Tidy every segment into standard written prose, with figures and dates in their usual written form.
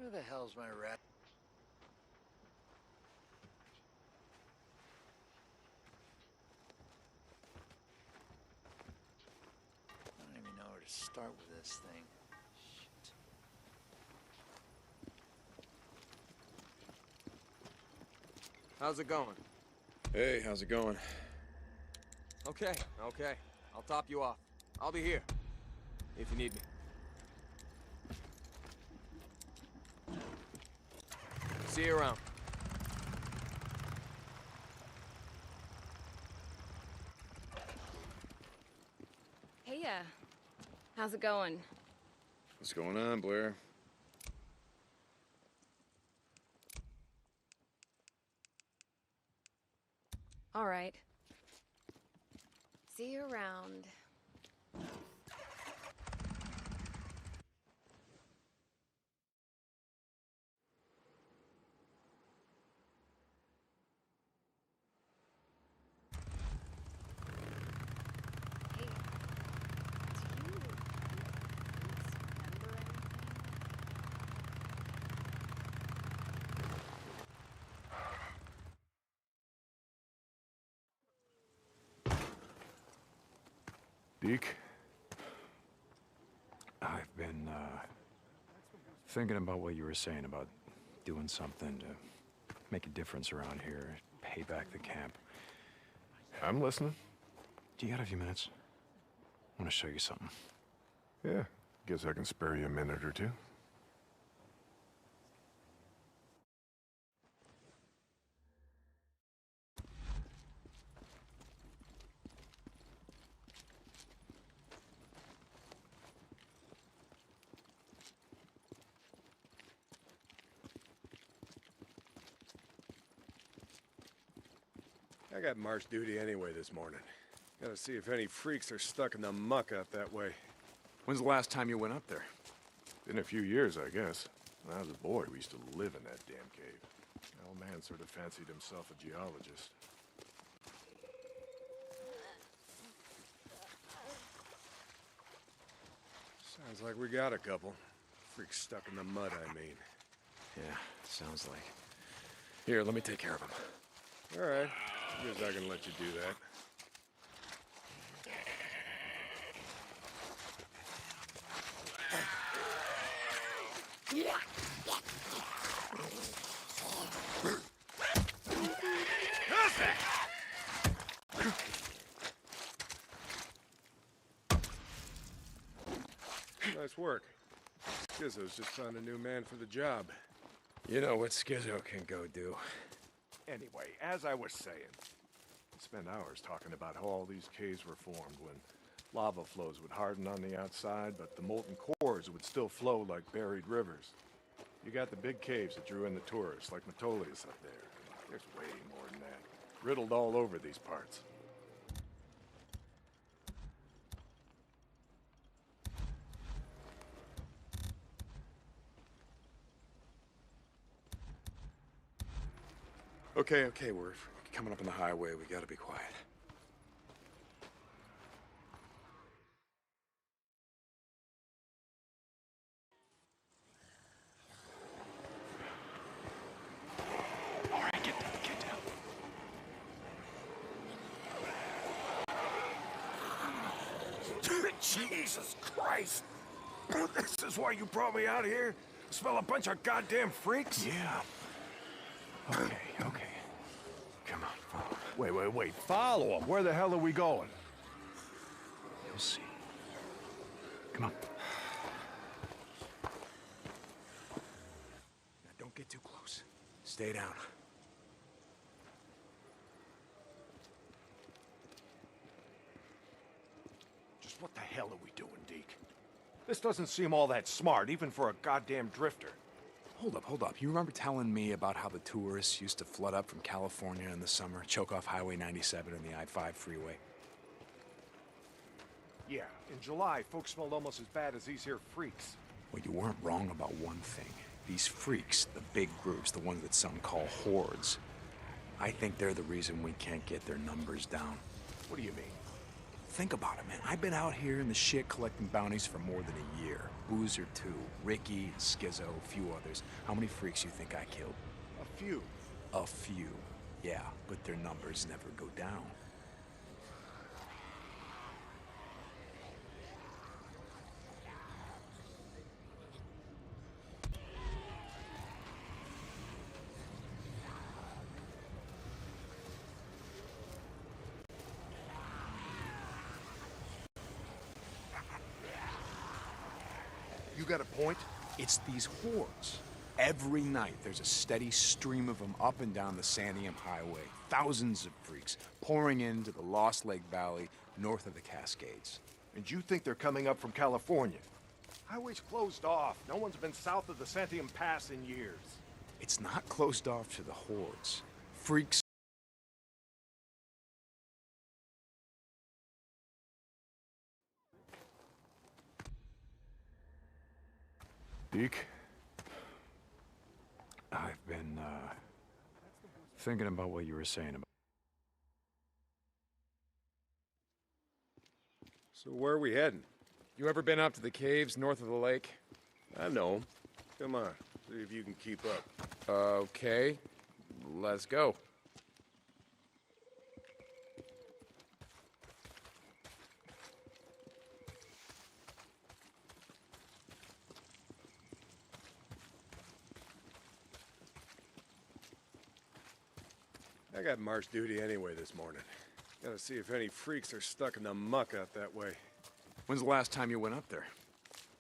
Where the hell's my rat? I don't even know where to start with this thing. Shit. How's it going? Hey, how's it going? Okay. I'll top you off. I'll be here, if you need me. See you around. Hey, how's it going? What's going on, Blair? All right. See you around. Hey, do you remember anything? Deke, I've been, thinking about what you were saying about doing something to make a difference around here, pay back the camp. I'm listening. Do you got a few minutes? I want to show you something. Yeah, guess I can spare you a minute or two. I got march duty anyway this morning. Gotta see if any freaks are stuck in the muck out that way. When's the last time you went up there? Been a few years, I guess. When I was a boy, we used to live in that damn cave. The old man sort of fancied himself a geologist. Sounds like we got a couple. Freaks stuck in the mud, I mean. Yeah, sounds like. Here, let me take care of him. All right. Guess I can let you do that. Nice work. Skizzo's just found a new man for the job. You know what Skizzo can go do. Anyway, as I was saying, we spent hours talking about how all these caves were formed when lava flows would harden on the outside, but the molten cores would still flow like buried rivers. You got the big caves that drew in the tourists, like Metolius up there. There's way more than that. Riddled all over these parts. Okay, we're coming up on the highway. We gotta be quiet. All right, get down. Jesus Christ! This is why you brought me out here? Smell a bunch of goddamn freaks? Yeah. Okay. Come on, follow. Wait. Follow them. Where the hell are we going? You'll see. Come on. Now, don't get too close. Stay down. Just what the hell are we doing, Deke? This doesn't seem all that smart, even for a goddamn drifter. Hold up. You remember telling me about how the tourists used to flood up from California in the summer, choke off Highway 97 and the I-5 freeway? Yeah, in July, folks smelled almost as bad as these here freaks. Well, you weren't wrong about one thing. These freaks, the big groups, the ones that some call hordes, I think they're the reason we can't get their numbers down. What do you mean? Think about it, man. I've been out here in the shit collecting bounties for more than a year. Boozer, too. Ricky, Skizzo, a few others. How many freaks you think I killed? A few. A few. Yeah, but their numbers never go down. You got a point? It's these hordes. Every night, there's a steady stream of them up and down the Santiam Highway. Thousands of freaks pouring into the Lost Lake Valley north of the Cascades. And you think they're coming up from California? Highway's closed off. No one's been south of the Santiam Pass in years. It's not closed off to the hordes. Freaks. Deke? I've been, thinking about what you were saying about... So where are we heading? You ever been up to the caves north of the lake? I know 'em. Come on, see if you can keep up. Okay. Let's go. I got march duty anyway this morning. Gotta see if any freaks are stuck in the muck out that way. When's the last time you went up there?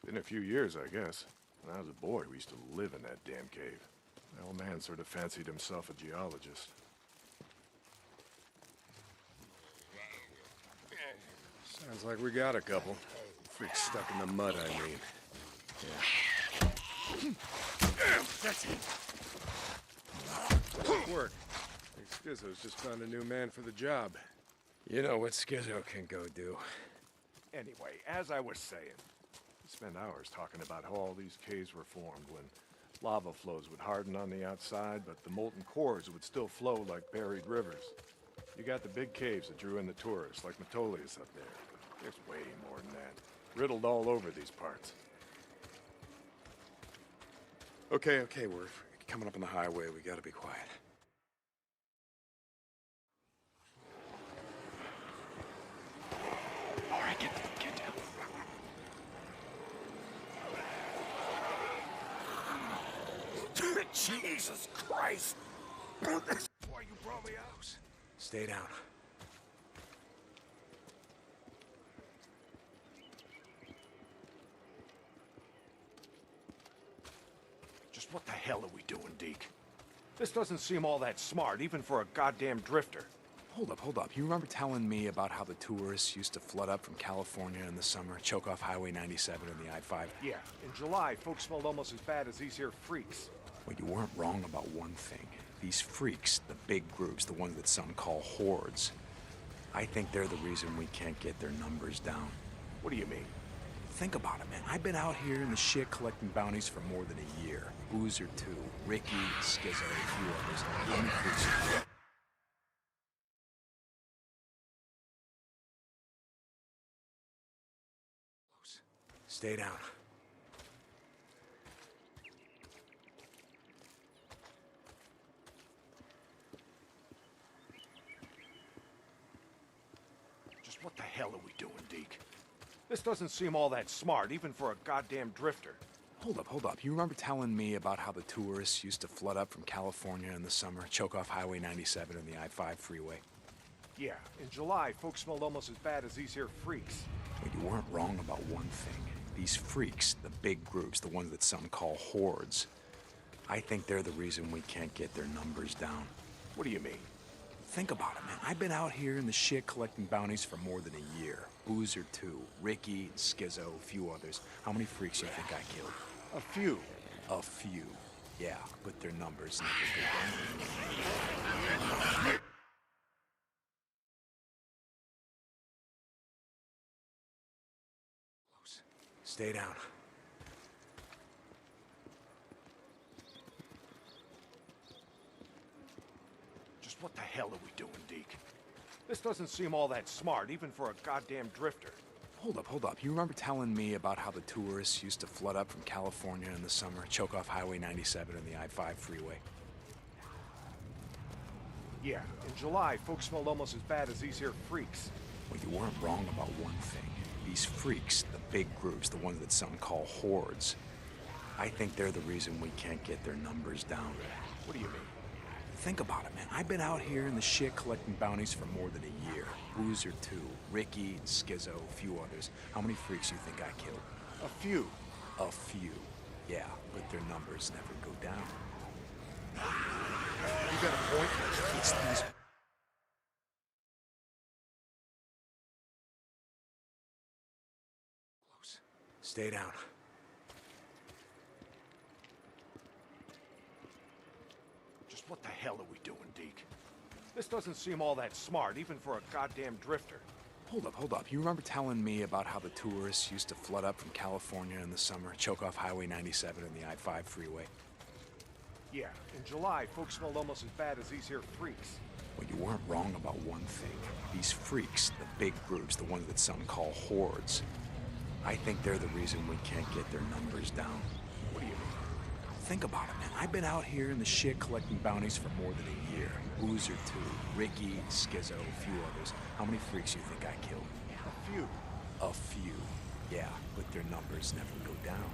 Been a few years, I guess. When I was a boy, we used to live in that damn cave. The old man sort of fancied himself a geologist. Sounds like we got a couple. Freaks stuck in the mud, I mean. Good work. Think Skizzo's just found a new man for the job. You know what Skizzo can go do. Anyway, as I was saying, we spent hours talking about how all these caves were formed when lava flows would harden on the outside, but the molten cores would still flow like buried rivers. You got the big caves that drew in the tourists, like Metolius up there. There's way more than that. Riddled all over these parts. Okay, we're coming up on the highway. We gotta be quiet. All right, get down. Jesus Christ! That's why you brought me out. Stay down. Just what the hell are we doing, Deke? This doesn't seem all that smart, even for a goddamn drifter. Hold up. You remember telling me about how the tourists used to flood up from California in the summer, choke off Highway 97 and the I-5? Yeah, in July, folks smelled almost as bad as these here freaks. Well, you weren't wrong about one thing. These freaks, the big groups, the ones that some call hordes, I think they're the reason we can't get their numbers down. What do you mean? Think about it, man. I've been out here in the shit collecting bounties for more than a year. Boozer, too. Ricky, Skizzo, a few others. How many freaks? Stay down. Just what the hell are we doing, Deke? This doesn't seem all that smart, even for a goddamn drifter. Hold up. You remember telling me about how the tourists used to flood up from California in the summer, choke off Highway 97 and the I-5 freeway? Yeah, in July, folks smelled almost as bad as these here freaks. Well, you weren't wrong about one thing. These freaks, the big groups, the ones that some call hordes, I think they're the reason we can't get their numbers down. What do you mean? Think about it, man. I've been out here in the shit collecting bounties for more than a year. Boozer, too. Ricky, Skizzo, a few others. How many freaks you think I killed? A few. A few. Yeah, but their numbers never go down. Stay down. Just what the hell are we doing, Deke? This doesn't seem all that smart, even for a goddamn drifter. Hold up. You remember telling me about how the tourists used to flood up from California in the summer, choke off Highway 97 and the I-5 freeway? Yeah, in July, folks smelled almost as bad as these here freaks. Well, you weren't wrong about one thing. These freaks, the big groups, the ones that some call hordes, I think they're the reason we can't get their numbers down. What do you mean? Think about it, man. I've been out here in the shit collecting bounties for more than a year. Boozer, too. Ricky, Skizzo, a few others. How many freaks you think I killed? A few. A few. Yeah, but their numbers never go down. You got a point? It's these... Close. Stay down. Just what the hell are we doing, Deke? This doesn't seem all that smart, even for a goddamn drifter. Hold up. You remember telling me about how the tourists used to flood up from California in the summer, choke off Highway 97 and the I-5 freeway? Yeah, in July, folks smelled almost as bad as these here freaks. Well, you weren't wrong about one thing. These freaks, the big groups, the ones that some call hordes, I think they're the reason we can't get their numbers down. What do you mean? Think about it, man. I've been out here in the shit collecting bounties for more than a year. Boozer, too. Ricky, Skizzo, a few others. How many freaks you think I killed? A few. A few. Yeah, but their numbers never go down.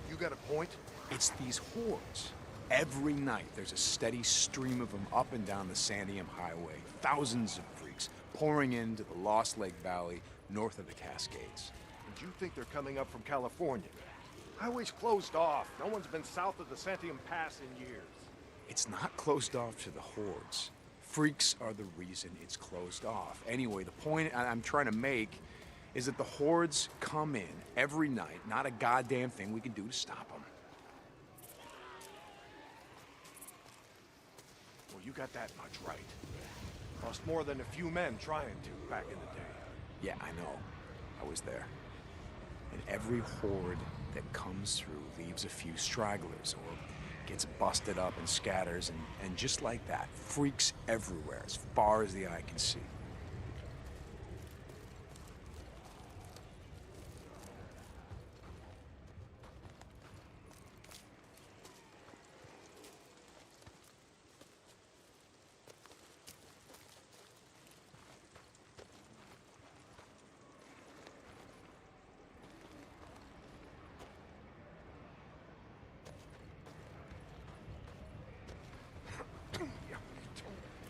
You got a point? It's these hordes. Every night, there's a steady stream of them up and down the Santiam Highway. Thousands of freaks pouring into the Lost Lake Valley north of the Cascades. And you think they're coming up from California? Highway's closed off. No one's been south of the Santiam Pass in years. It's not closed off to the hordes. Freaks are the reason it's closed off. Anyway, the point I'm trying to make is that the hordes come in every night. Not a goddamn thing we can do to stop them. Well, you got that much right. Lost more than a few men trying to back in the day. Yeah, I know. I was there. And every horde that comes through leaves a few stragglers or gets busted up and scatters, and just like that, freaks everywhere as far as the eye can see.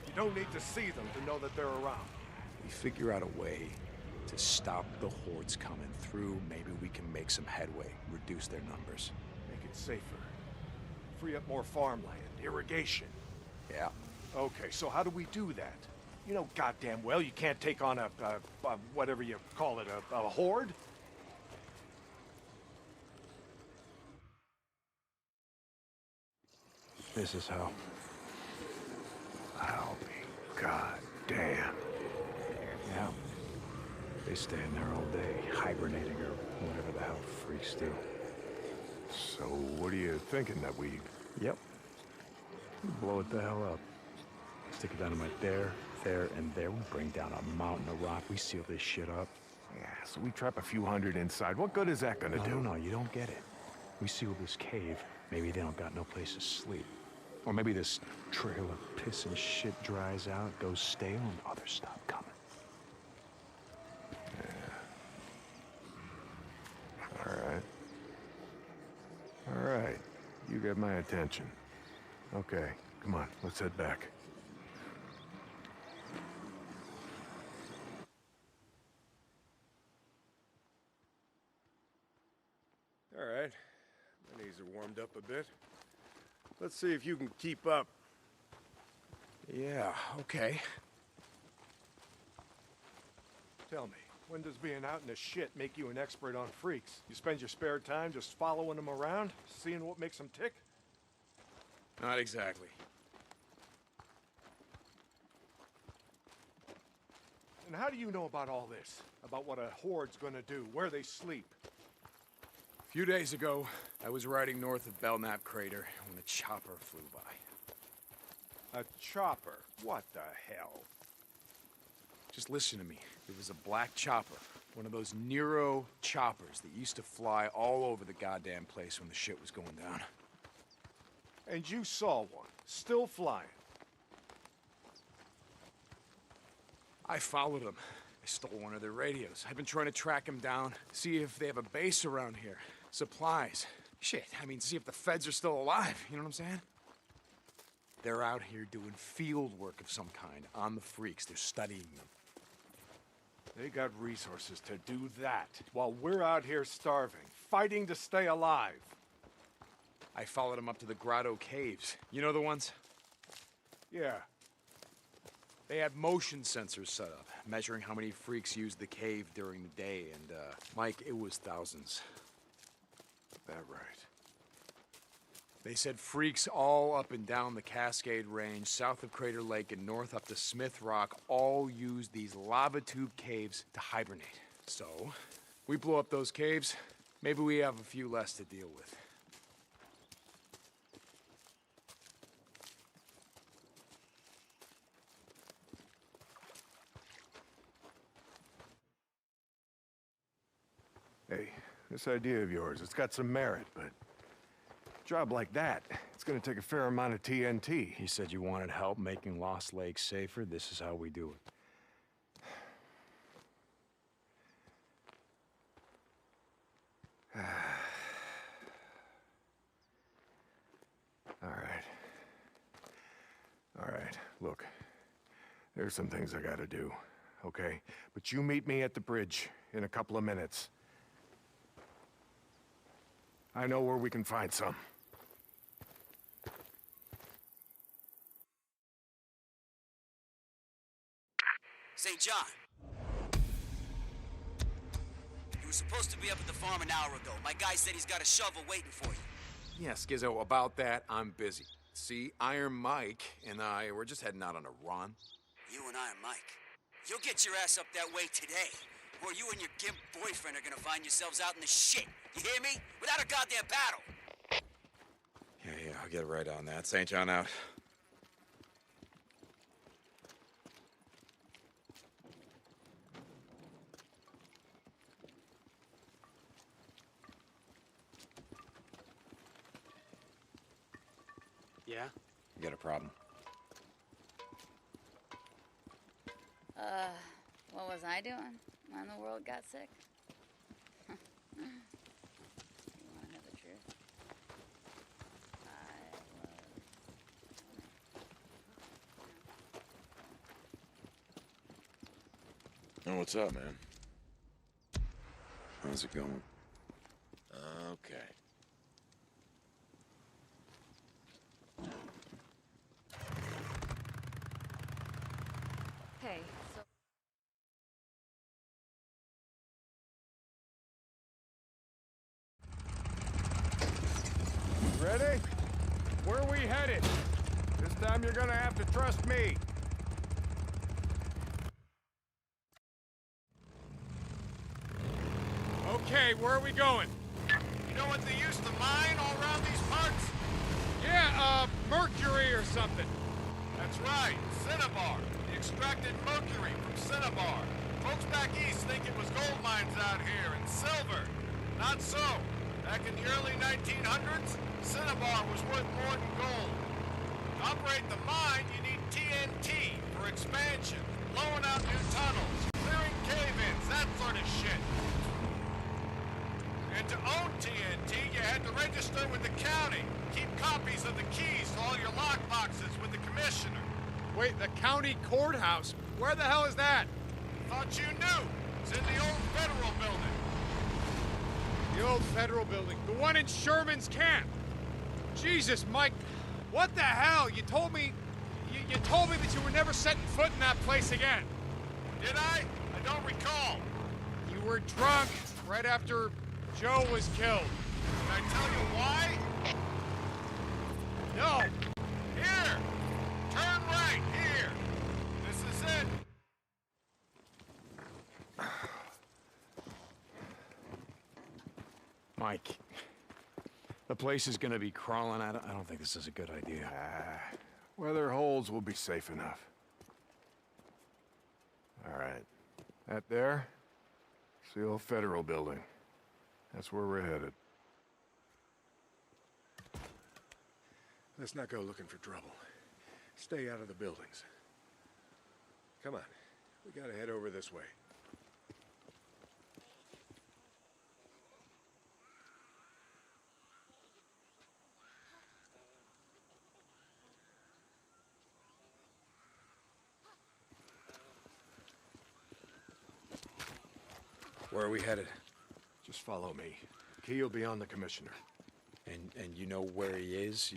You don't need to see them to know that they're around. We figure out a way to stop the hordes coming through. Maybe we can make some headway, reduce their numbers. Make it safer. Free up more farmland, irrigation. Yeah. Okay, so how do we do that? You know goddamn well you can't take on a whatever you call it, a horde? This is how. I'll be goddamn. Yeah. They stay in there all day, hibernating or whatever the hell freaks do. So what are you thinking that we... Yep. Blow it the hell up. Stick it dynamite there, and there. We bring down a mountain of rock. We seal this shit up. Yeah, so we trap a few hundred inside. What good is that gonna do? No, you don't get it. We seal this cave. Maybe they don't got no place to sleep. Or maybe this trail of piss and shit dries out, goes stale, and others stop coming. All right. You get my attention. Okay, come on, let's head back. All right. My knees are warmed up a bit. Let's see if you can keep up. Yeah, okay. Tell me, When does being out in the shit make you an expert on freaks? You spend your spare time just following them around, seeing what makes them tick? Not exactly. And how do you know about all this? About what a Horde's gonna do, where they sleep? A few days ago, I was riding north of Belknap Crater when a chopper flew by. A chopper? What the hell? Just listen to me. It was a black chopper. One of those Nero choppers that used to fly all over the goddamn place when the shit was going down. And you saw one, still flying. I followed them. I stole one of their radios. I've been trying to track them down, see if they have a base around here. Supplies. Shit, I mean, see if the feds are still alive, you know what I'm saying? They're out here doing field work of some kind on the freaks. They're studying them. They got resources to do that, while we're out here starving, fighting to stay alive. I followed them up to the Grotto Caves. You know the ones? Yeah. They had motion sensors set up, measuring how many freaks used the cave during the day, and, Mike, it was thousands. That right. They said freaks all up and down the Cascade Range, south of Crater Lake and north up to Smith Rock, all used these lava tube caves to hibernate. So, we blow up those caves, maybe we have a few less to deal with. Hey, this idea of yours, it's got some merit, but a job like that, it's gonna take a fair amount of TNT. You said you wanted help making Lost Lake safer. This is how we do it. All right. All right, look. There's some things I gotta do, okay? But you meet me at the bridge in a couple of minutes. I know where we can find some. St. John. You were supposed to be up at the farm an hour ago. My guy said he's got a shovel waiting for you. Yeah, Skizzo, about that, I'm busy. See, Iron Mike and I, we're just heading out on a run. You and Iron Mike. You'll get your ass up that way today. Or you and your gimp boyfriend are gonna find yourselves out in the shit. You hear me? Without a goddamn battle. Yeah, I'll get right on that. St. John out. Yeah? You got a problem? What was I doing when the world got sick? You wanna know the truth? Oh, what's up, man? How's it going? Okay. Okay, so... Ready? Where are we headed? This time you're gonna have to trust me. Okay, where are we going? You know what they used to mine all around these parts? Yeah, Mercury or something. That's right, cinnabar. The extracted mercury from cinnabar. Folks back east think it was gold mines out here, and silver. Not so. Back in the early 1900s, cinnabar was worth more than gold. To operate the mine, you need TNT for expansion, blowing out new tunnels, clearing cave-ins, that sort of shit. And to own TNT, you had to register with the county. Keep copies of the keys to all your lockboxes with the commissioner. Wait, the county courthouse? Where the hell is that? Thought you knew. It's in the old federal building. The old federal building. The one in Sherman's camp. Jesus, Mike. What the hell? You told me... You told me that you were never setting foot in that place again. Did I? I don't recall. were drunk right after Joe was killed. Can I tell you why? No. Here! Turn right, here! This is it! Mike, the place is gonna be crawling out. I don't think this is a good idea. Weather holds, we'll be safe enough. All right. That there? It's the old federal building. That's where we're headed. Let's not go looking for trouble. Stay out of the buildings. Come on. We gotta head over this way. Where are we headed? Just follow me. Key will be on the commissioner. And you know where he is?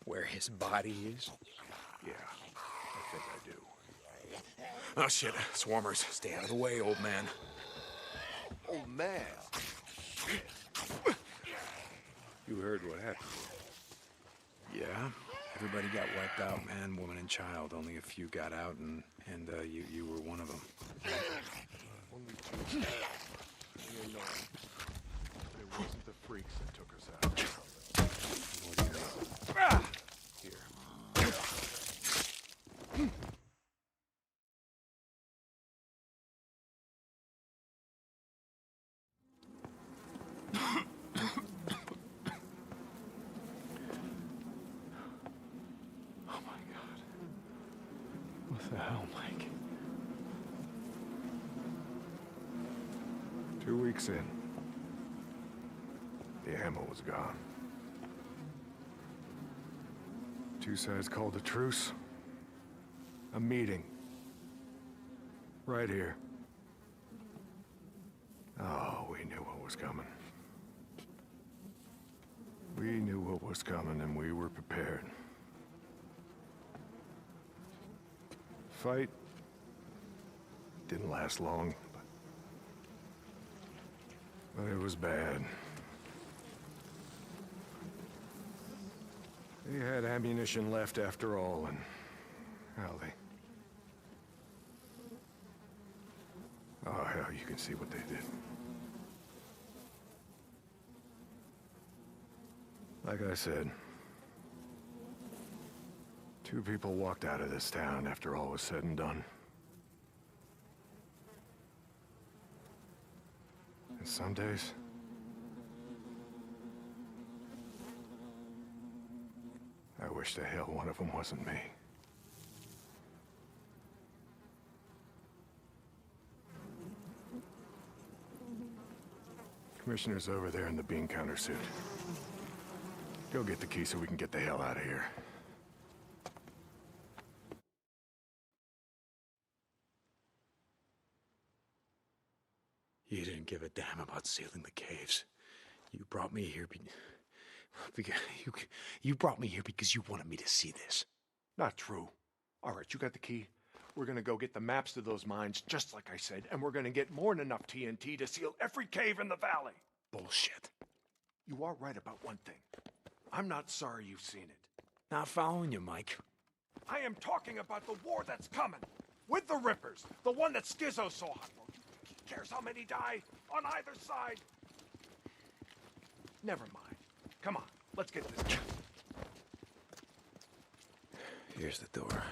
Where his body is? Yeah, I think I do. Oh shit, swarmers. Stay out of the way, old man. Old man. You heard what happened. Yeah, everybody got wiped out, man, woman, and child. Only a few got out, and you were one of them. Only two. We know. It wasn't the freaks that took us out. What do you mean? Here. Oh my God. What the hell, Mike? 2 weeks in. The ammo was gone. Two sides called a truce. A meeting. Right here. Oh, we knew what was coming. We knew what was coming and we were prepared. Fight didn't last long, but it was bad. They had ammunition left after all, and well, oh hell, you can see what they did. Like I said, two people walked out of this town after all was said and done. And some days, I wish the hell one of them wasn't me. Commissioner's over there in the bean counter suit. Go get the key so we can get the hell out of here. You didn't give a damn about sealing the caves. You brought me here because you brought me here because you wanted me to see this. Not true. All right, you got the key. We're gonna go get the maps to those mines, just like I said, and we're gonna get more than enough TNT to seal every cave in the valley. Bullshit. You are right about one thing. I'm not sorry you've seen it. Not following you, Mike. I am talking about the war that's coming. With the Rippers. The one that Skizzo saw. He cares how many die on either side. Never mind. Come on, let's get this. Here's the door.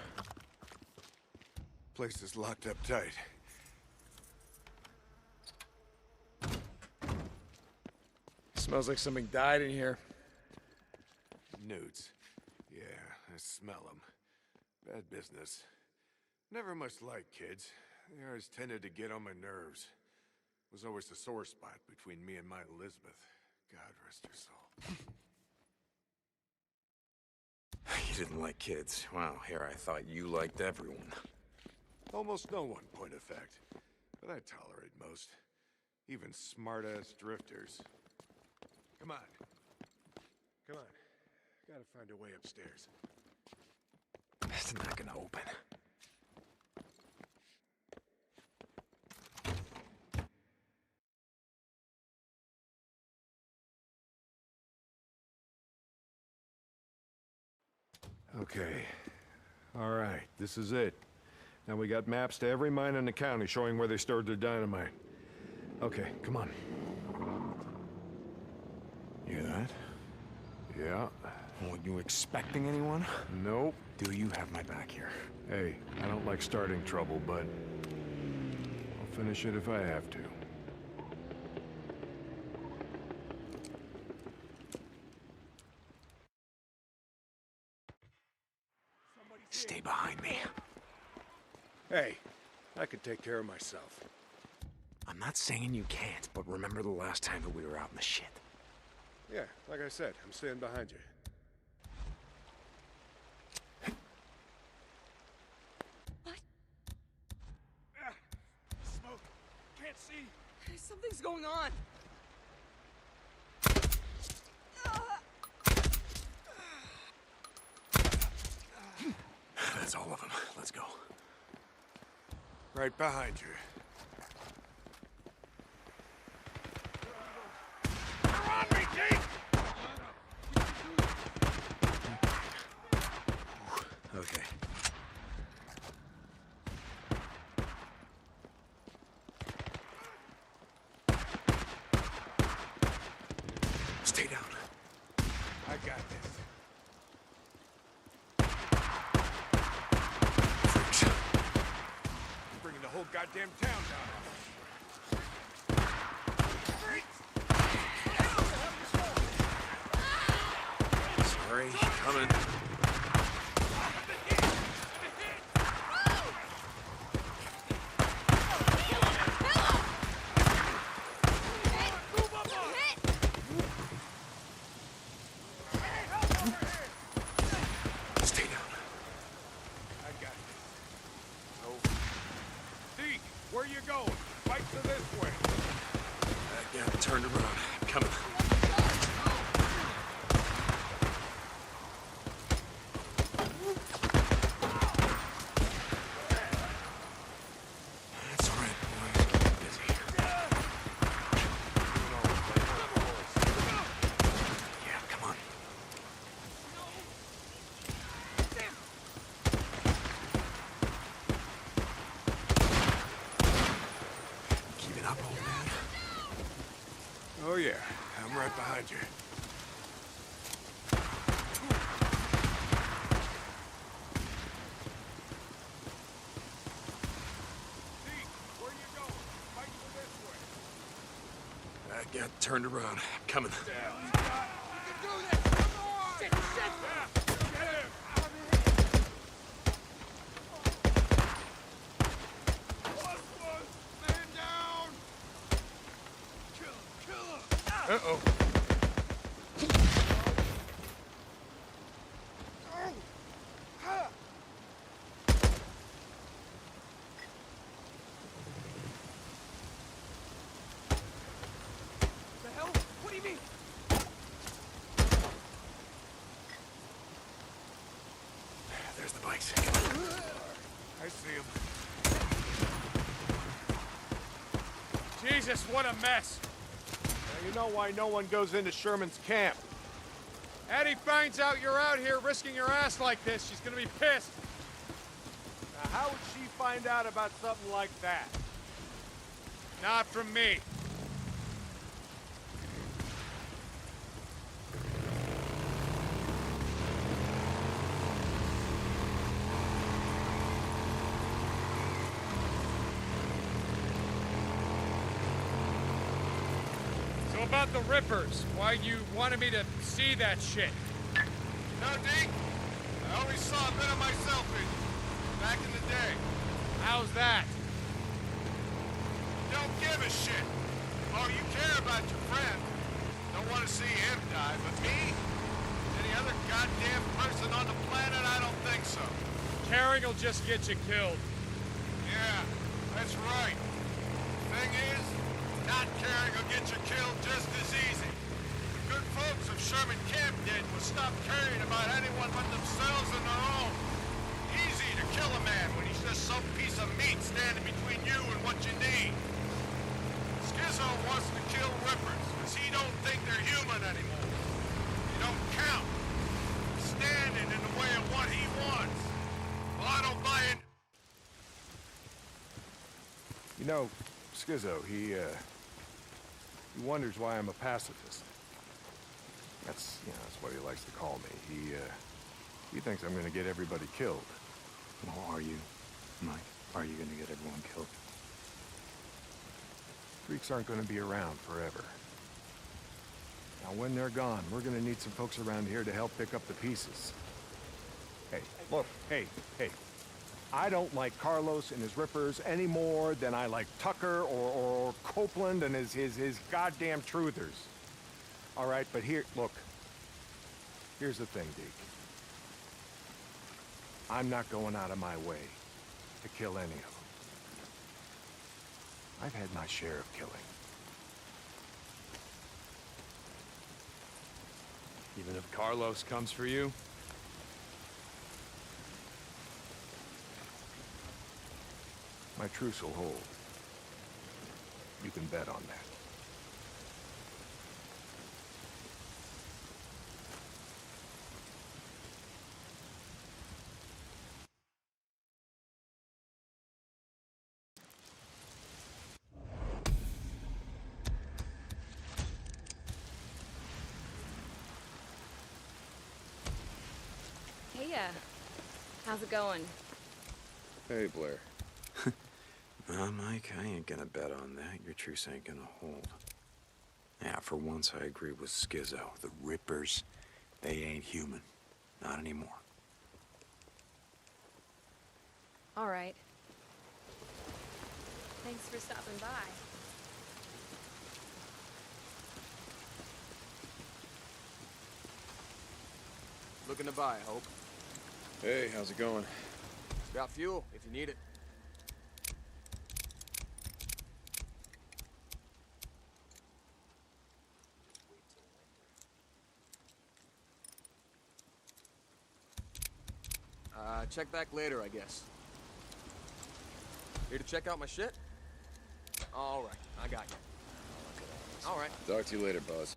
Place is locked up tight. Smells like something died in here. Newts. Yeah, I smell them. Bad business. Never much liked kids. They always tended to get on my nerves. Was always the sore spot between me and my Elizabeth. God rest her soul. You didn't like kids. Wow, here I thought you liked everyone. Almost no one, point of fact. But I tolerate most. Even smart-ass drifters. Come on. Come on. Gotta find a way upstairs. It's not gonna open. Okay. All right, this is it. Now we got maps to every mine in the county showing where they stored their dynamite. Okay, come on. You hear that? Yeah. Were you expecting anyone? Nope. Do you have my back here? Hey, I don't like starting trouble, but I'll finish it if I have to. Stay behind me. Hey, I could take care of myself. I'm not saying you can't, but remember the last time that we were out in the shit. Yeah, like I said, I'm staying behind you. Smoke. Can't see. Something's going on. That's all of them. Let's go. Right behind you. They're on me, Deke! Okay. Stay down. I got this. Freaks. Bringing the whole goddamn town down. Sorry, coming. Stay down. I got this. No. Deke, where you going? Fight to this way. Yeah, turned around. Coming. It's all right, boy. Keep busy. Yeah, come on. Keep it up, old man. Oh yeah, I'm right behind you. Deke, where you going? Fight to this way. I got turned around. Coming. Uh-oh. The hell? What do you mean? There's the bikes. I see him. Jesus, what a mess. Now you know why no one goes into Sherman's camp. Addie finds out you're out here risking your ass like this, she's gonna be pissed. Now how would she find out about something like that? Not from me. So about the Rippers, why you wanted me to see that shit? No, Deke. I always saw a bit of myself in you. Back in the day. How's that? Don't give a shit. Oh, you care about your friend. Don't want to see him die, but me? Any other goddamn person on the planet? I don't think so. Caring will just get you killed. Yeah, that's right. Thing is, not caring will get you killed just as easy. The good folks of Sherman Camp did was stop caring about anyone but themselves and their own. Easy to kill a man when he's just some piece of meat standing between you and what you need. Schizo wants to kill Rippers because he don't think they're human anymore. They don't count. Standing in the way of what he know, Schizo, he wonders why I'm a pacifist. That's what he likes to call me. He thinks I'm gonna get everybody killed. Well, are you, Mike? Are you gonna get everyone killed? Freaks aren't gonna be around forever. Now, when they're gone, we're gonna need some folks around here to help pick up the pieces. Hey, look, hey. I don't like Carlos and his rippers any more than I like Tucker or Copeland and his goddamn truthers. All right, but look. Here's the thing, Deke. I'm not going out of my way to kill any of them. I've had my share of killing. Even if Carlos comes for you? My truce will hold. You can bet on that. Hey, how's it going? Hey, Blair. Mike, I ain't gonna bet on that. Your truce ain't gonna hold. Yeah, for once I agree with Schizo. The Rippers, they ain't human. Not anymore. All right. Thanks for stopping by. Looking to buy, Hope. Hey, how's it going? Got fuel, if you need it. Check back later, I guess. Here to check out my shit? All right, I got you. All right. Talk to you later, Buzz.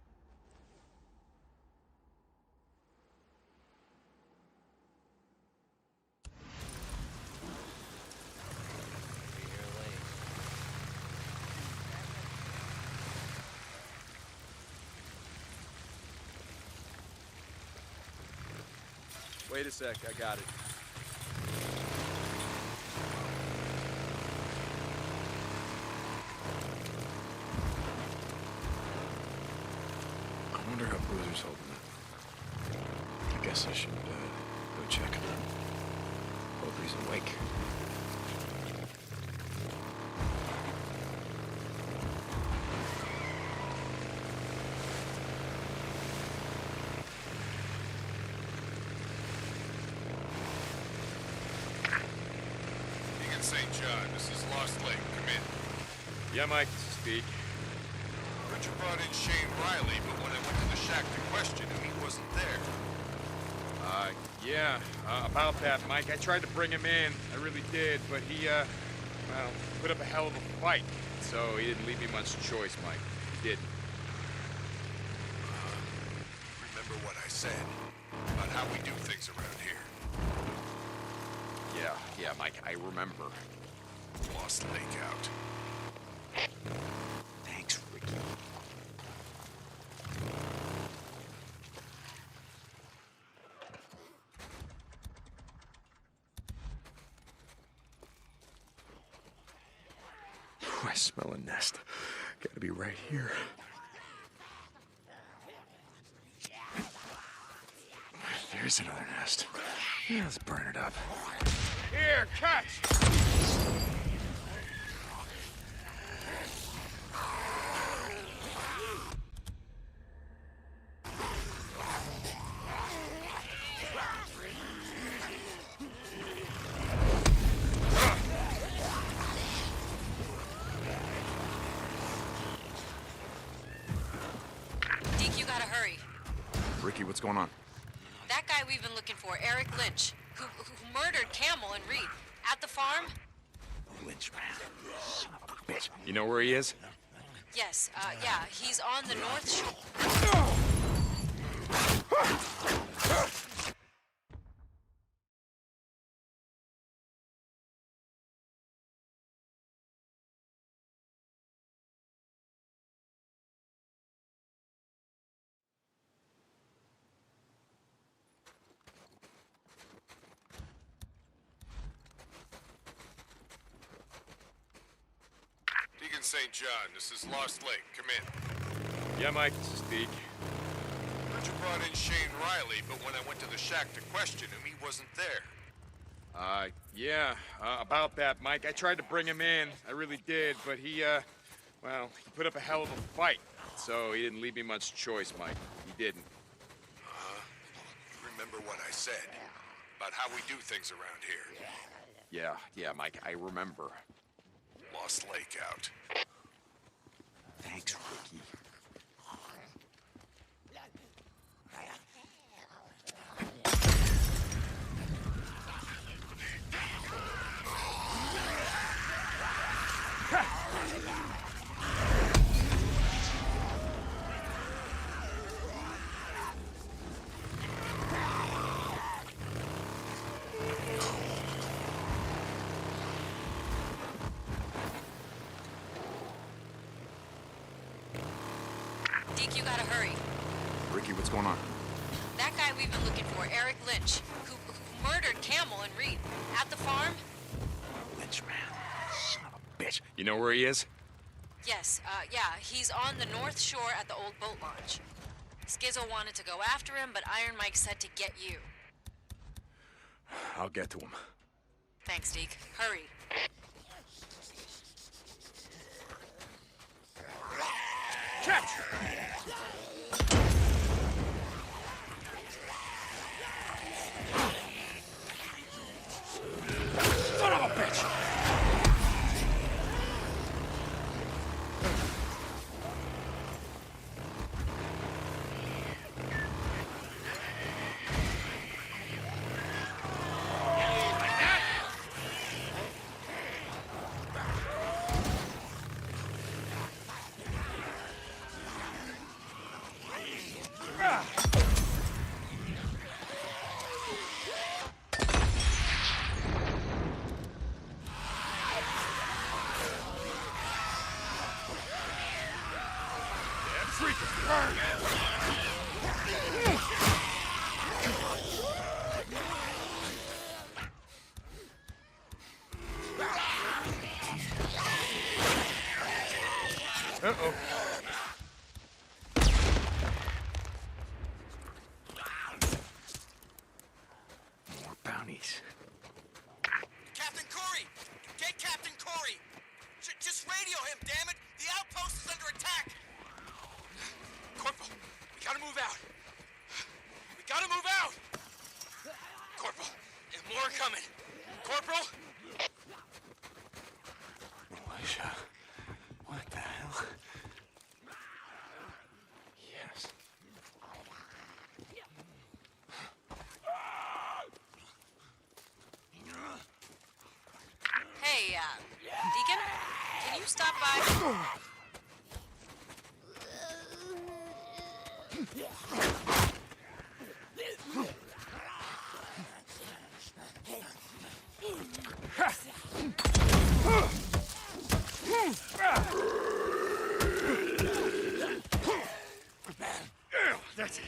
Wait a sec, I got it. I wonder how Boozer's holding up. I guess I should go check on him. Hope he's awake. Deacon St. John, this is Lost Lake. Come in. Yeah, Mike, this is Speak. Richard brought in Shane Riley, but when I went to the shack to question him, he wasn't there. About that, Mike. I tried to bring him in. I really did, but he, put up a hell of a fight. So he didn't leave me much choice, Mike. He didn't. Remember what I said about how we do things around here? Yeah, Mike, I remember. Lost Lake out. Thanks, Ricky. I smell a nest. Gotta be right here. There's another nest. Yeah, let's burn it up. Here, catch! Deke, you gotta hurry. Ricky, what's going on? That guy we've been looking for, Eric Lynch, who murdered Camel and Reed at the farm. Lynch, man. Son of a bitch. You know where he is? Yes, yeah, he's on the North Shore. Deacon St. John. This is Lost Lake. Come in. Yeah, Mike, this is Deke. Heard you brought in Shane Riley, but when I went to the shack to question him, he wasn't there. Yeah, about that, Mike. I tried to bring him in. I really did, but he put up a hell of a fight. So he didn't leave me much choice, Mike. He didn't. Remember what I said about how we do things around here. Yeah, Mike, I remember. Lost Lake out. Thanks, Ricky. Deke, you gotta hurry. Ricky, what's going on? That guy we've been looking for, Eric Lynch, who murdered Camel and Reed at the farm. Lynch, man. Son of a bitch. You know where he is? Yes, yeah, he's on the north shore at the old boat launch. Skizzo wanted to go after him, but Iron Mike said to get you. I'll get to him. Thanks, Deke. Hurry. Catch! Son of a bitch! Uh-oh. More bounties. Captain Corey! Get Captain Corey! Just radio him, damn it! The outpost is under attack! Corporal, we gotta move out. We gotta move out! Corporal, there's more coming. Corporal! Elisha. What the hell? Yes. Hey, Deacon? Can you stop by? That's it.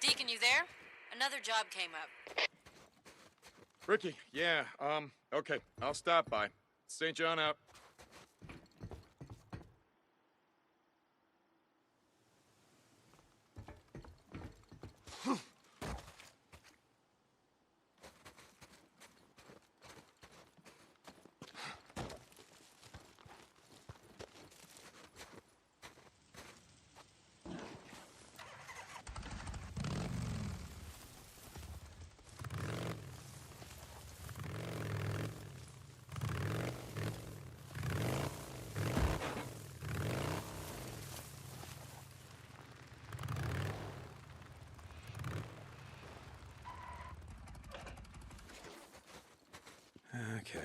Deacon, you there? Another job came up. Ricky, yeah, okay, I'll stop by. St. John out. Okay.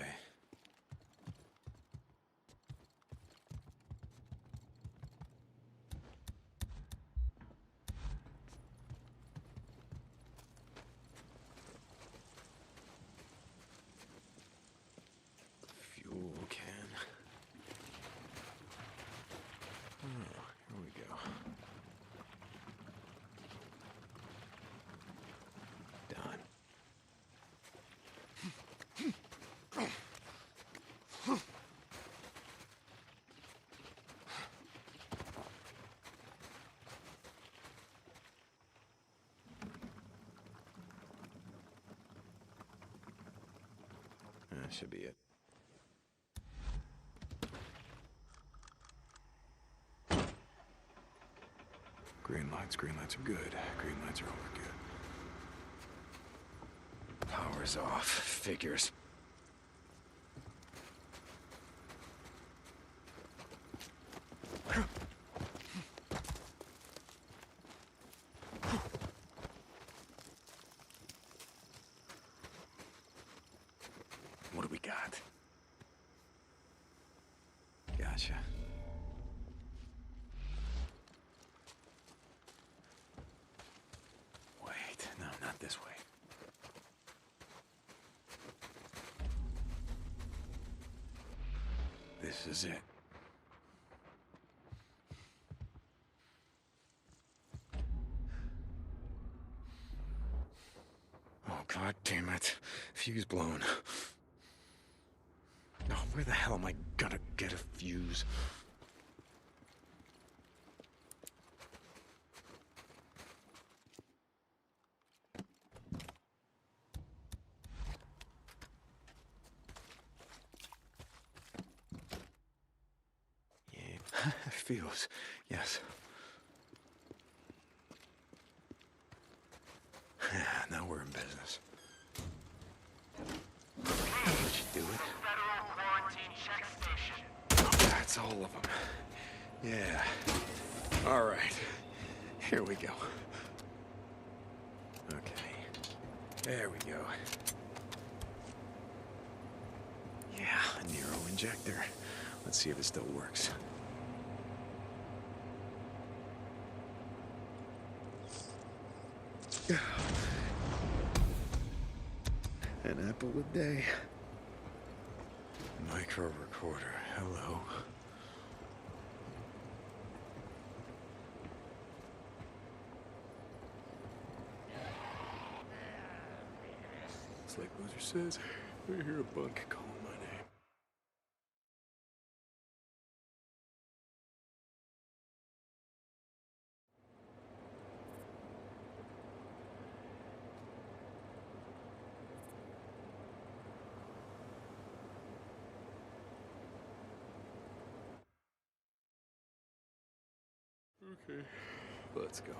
Fuel can. Oh, here we go. Done. That should be it. Green lights are good. Green lights are always good. Power's off. Figures. What do we got? Gotcha. Wait, no, not this way. This is it. Oh, God damn it. Fuse blown. Oh, where the hell am I gonna get a fuse? Yeah, fuse. Yes. Now we're in business. How did you do it? Federal quarantine check station. That's all of them. Yeah. All right. Here we go. Okay. There we go. Yeah, a Nero injector. Let's see if it still works. An apple a day. Micro recorder. Hello. It's like Loser says, I hear a bug calling my name. Okay, let's go.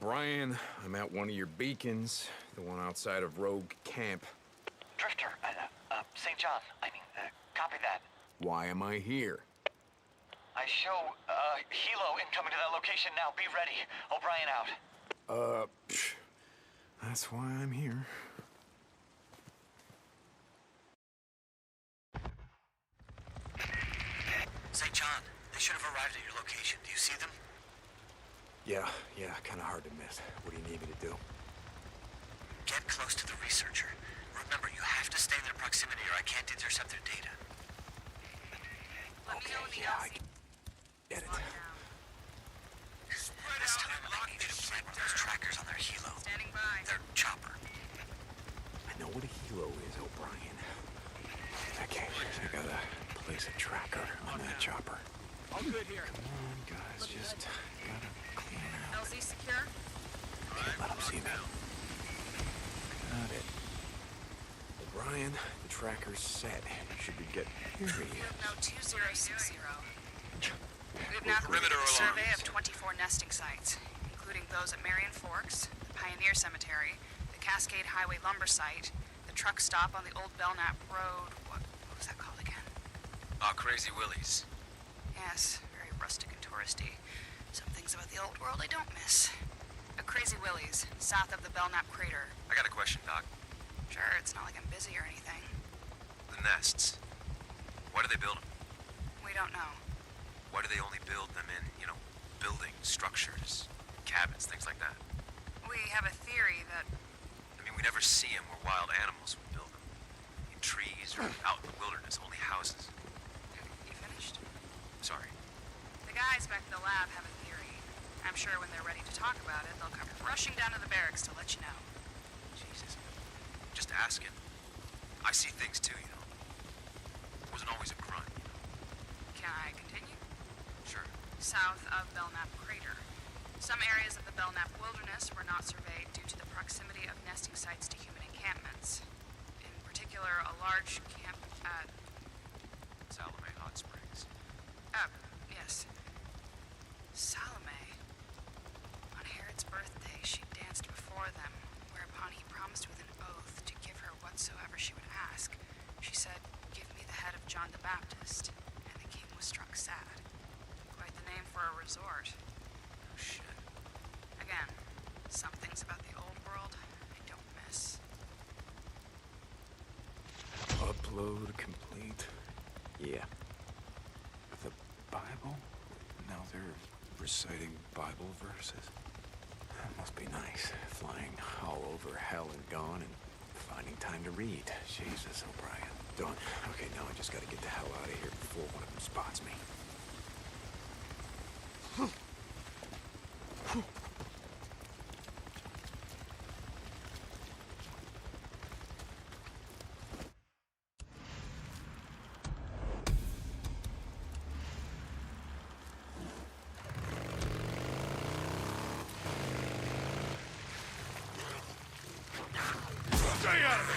O'Brien. I'm at one of your beacons, the one outside of Rogue Camp. Drifter, St. John, copy that. Why am I here? I show, helo incoming to that location now. Be ready. O'Brien out. That's why I'm here. St. John, they should have arrived at your location. Do you see them? Yeah, kinda hard to miss. What do you need me to do? Get close to the researcher. Remember, you have to stay in their proximity or I can't intercept their data. Let me know when the I get it. This time, I need you to plant one of those trackers on their helo. Standing by. Their chopper. I know what a helo is, O'Brien. Okay, I gotta place a tracker on that chopper. All good here. Come on, guys, just gotta clean out. LZ secure? Let them see me. Got it. O'Brien, the tracker's set. You should be getting... Here he is. No 2060. We've now completed a survey of 24 nesting sites, including those at Marion Forks, the Pioneer Cemetery, the Cascade Highway lumber site, the truck stop on the old Belknap Road. What was that called again? Crazy Willie's. Yes, very rustic and touristy. Some things about the old world I don't miss. A Crazy Willie's, south of the Belknap crater. I got a question, Doc. Sure, it's not like I'm busy or anything. The nests. Why do they build them? We don't know. Why do they only build them in, buildings, structures, cabins, things like that? We have a theory that... We never see them where wild animals would build them. In trees or out in the wilderness, only houses. You finished? Sorry. The guys back at the lab have a theory. I'm sure when they're ready to talk about it, they'll come rushing down to the barracks to let you know. Jesus. Just asking. I see things too, Wasn't always a grunt, Can I continue? Sure. South of Belknap crater. Some areas of the Belknap wilderness were not surveyed due to the proximity of nesting sites to human encampments. In particular, a large camp at... Salome Hot Springs. Yes. Salome. On Herod's birthday, she danced before them, whereupon he promised with an oath to give her whatsoever she would ask. She said, "Give me the head of John the Baptist," and the king was struck sad. Quite the name for a resort. Oh, shit. Again, some things about the old world I don't miss. Upload complete. Yeah. The Bible? Now they're reciting Bible verses. That must be nice, flying all over hell and gone and finding time to read. Jesus, O'Brien. Done. Okay, now I just gotta get the hell out of here before one of them spots me. Stay out of it!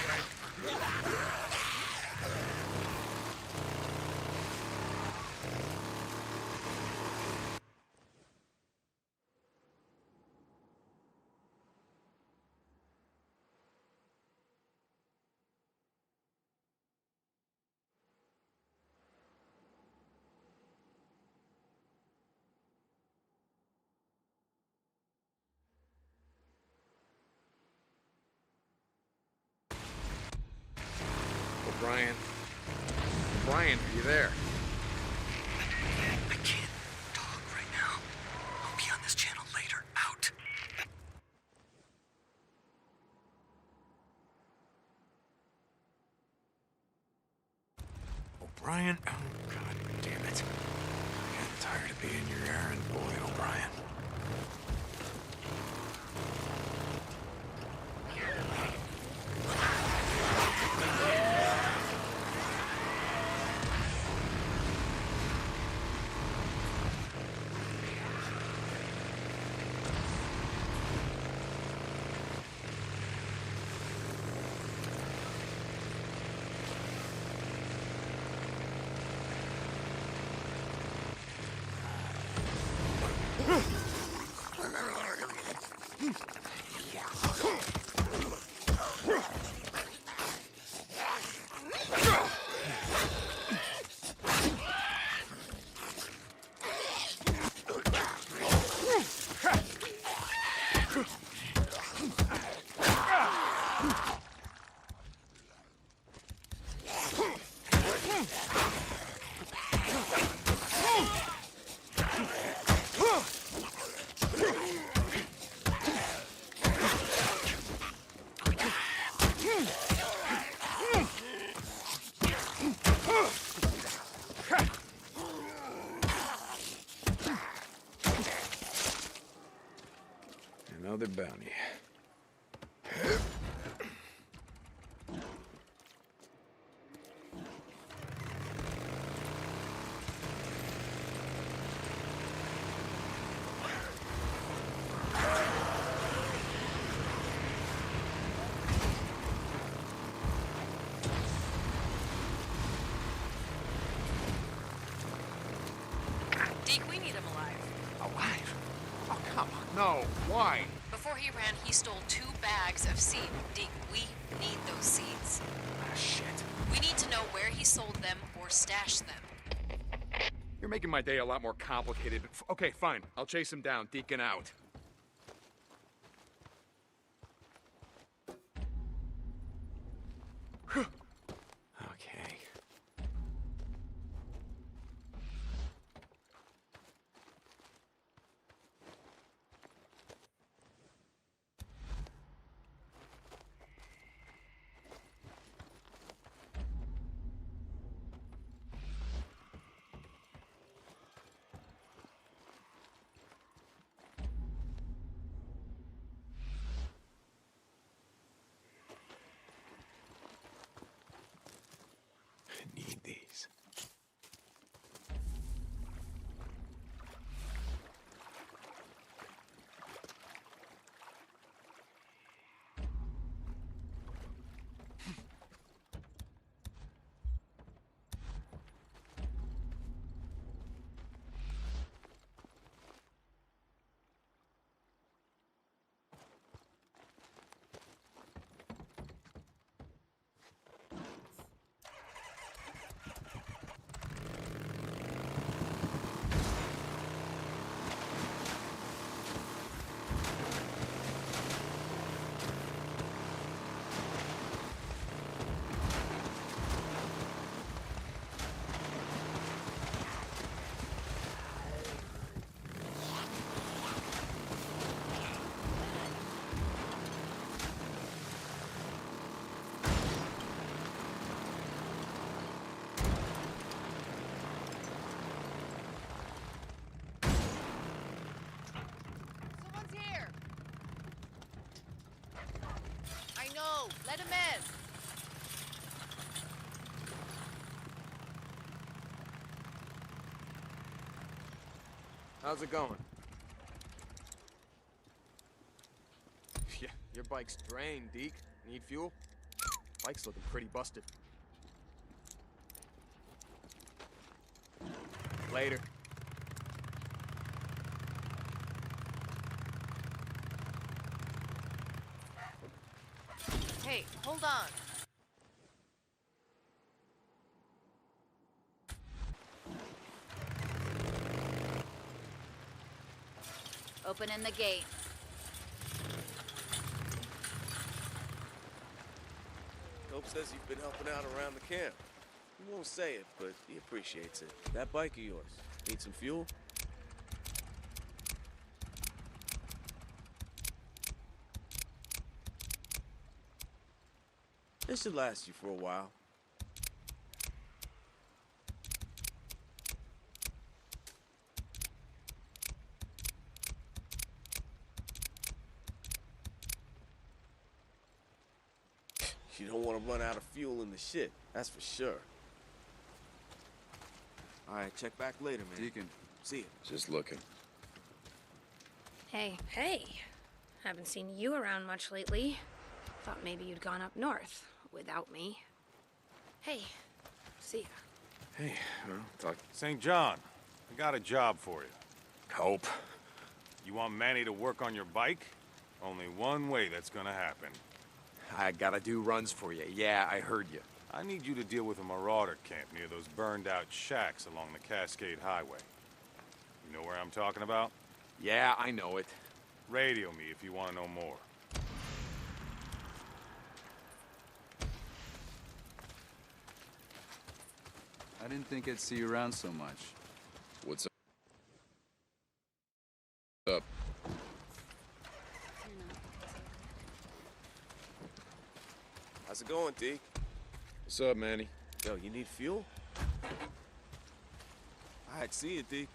O'Brien. O'Brien, are you there? I can't talk right now. I'll be on this channel later. Out. O'Brien? Oh, God damn it. I'm tired of being your errand boy, O'Brien. Another bounty. Deke, we need him alive. Alive? Oh, come on. No. Why? Before he ran, he stole 2 bags of seed. Deke, we need those seeds. Ah, shit. We need to know where he sold them or stashed them. You're making my day a lot more complicated. Okay, fine. I'll chase him down. Deacon out. Okay. I need these. Someone's here! I know! Let him in! How's it going? Yeah, your bike's drained, Deke. Need fuel? Bike's looking pretty busted. Later. Hey, hold on. Opening the gate. Hope says you've been helping out around the camp. He won't say it, but he appreciates it. That bike of yours, need some fuel? This should last you for a while. You don't want to run out of fuel in the shit, that's for sure. All right, check back later, man. Deacon. See ya. Just looking. Hey, hey. Haven't seen you around much lately. Thought maybe you'd gone up north without me. Hey, see ya. Hey, well, talk. St. John, I got a job for you. Hope. You want Manny to work on your bike? Only one way that's gonna happen. I gotta do runs for you. Yeah, I heard you. I need you to deal with a marauder camp near those burned-out shacks along the Cascade Highway. You know where I'm talking about? Yeah, I know it. Radio me if you want to know more. I didn't think I'd see you around so much. What's up? How's it going, Deke? What's up, Manny? Yo, you need fuel? Alright, see you, Deke.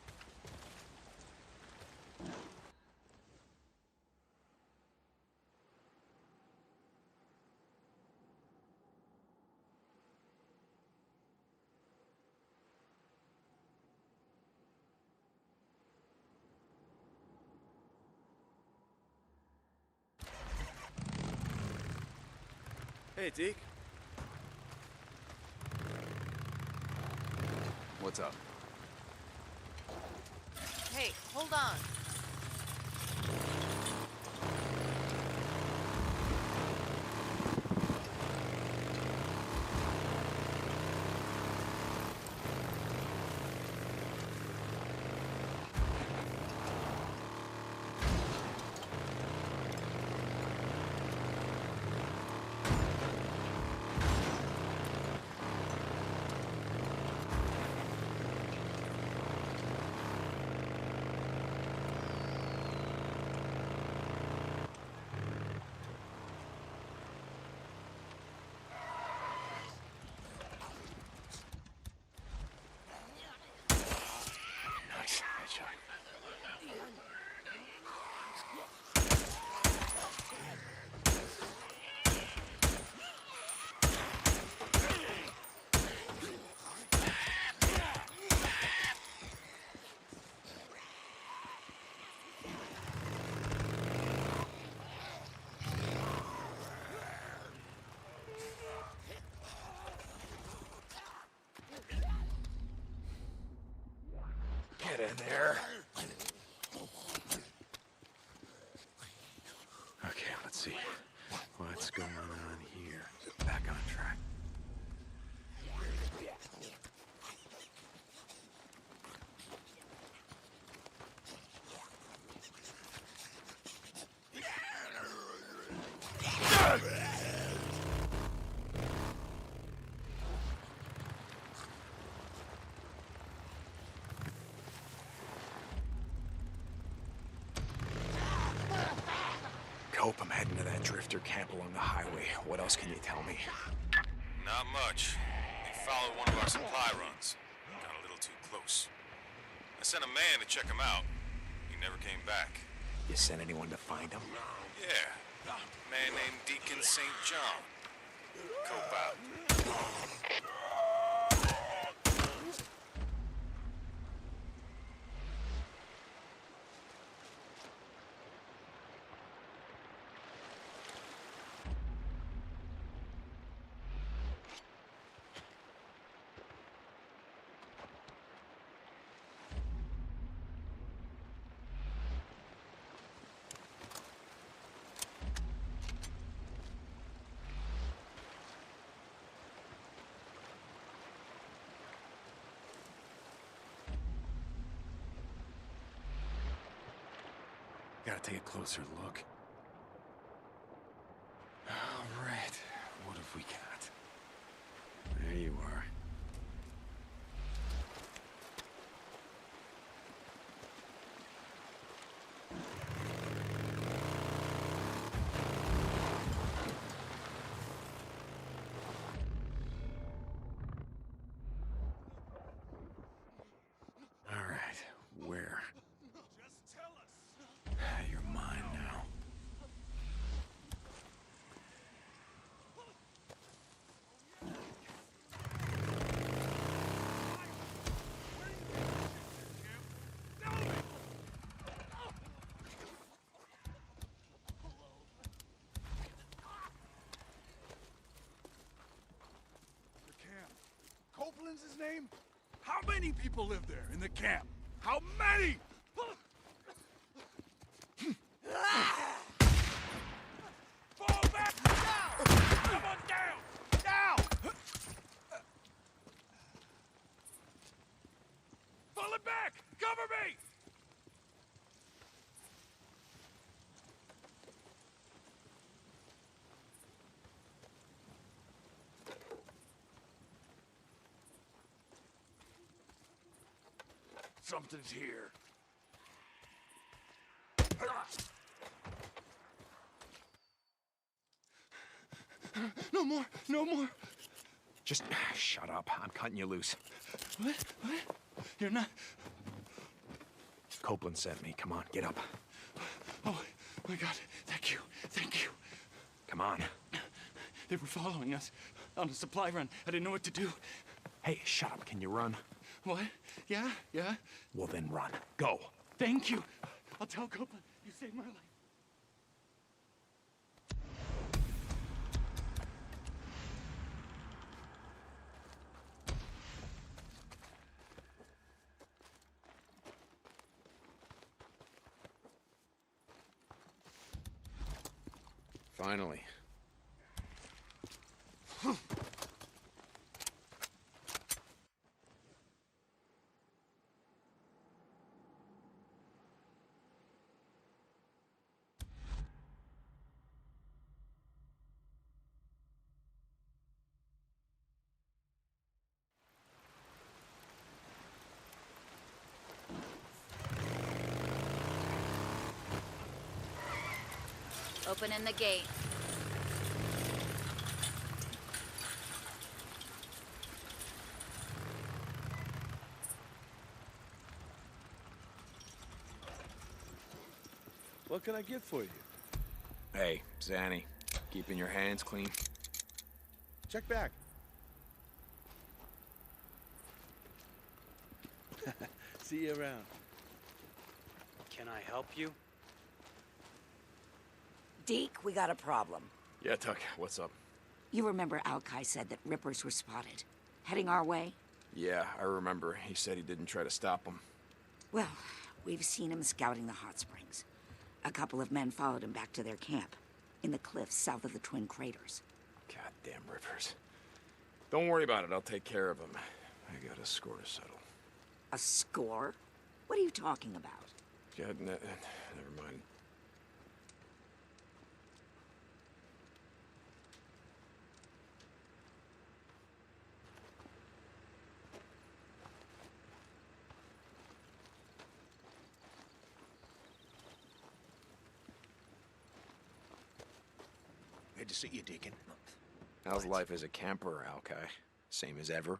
Hey, Deke. What's up? Hey, hold on. Nice. Headshot. Get in there. Okay, let's see. What's going on here? Back on track. Hope I'm heading to that drifter camp along the highway. What else can you tell me? Not much. They followed one of our supply runs. Got a little too close. I sent a man to check him out. He never came back. You sent anyone to find him? Yeah. A man named Deacon St. John. Cope out. Gotta take a closer look. All right, what have we got? There you are. All right, where? You're mine now. Copeland's his name? How many people live there in the camp? How many? something's here. No more, no more. Just shut up. I'm cutting you loose. What? What? You're not... Copeland sent me. Come on, get up. Oh, my God. Thank you. Thank you. Come on. They were following us on a supply run. I didn't know what to do. Hey, shut up. Can you run? What? Yeah? Yeah? Well, then run. Go. Thank you. I'll tell Copeland. You saved my life. Finally. Opening the gate. What can I get for you? Hey, Zanny. Keeping your hands clean? Check back. See you around. Can I help you? Deke, we got a problem. Yeah, Tuck, what's up? You remember Alkai said that Rippers were spotted, heading our way? Yeah, I remember. He said he didn't try to stop them. Well, we've seen him scouting the hot springs. A couple of men followed him back to their camp, in the cliffs south of the Twin Craters. Goddamn Rippers. Don't worry about it, I'll take care of him. I got a score to settle. A score? What are you talking about? Yeah, never mind. Good to see you, Deacon. How's life as a camper, Alkai? Same as ever?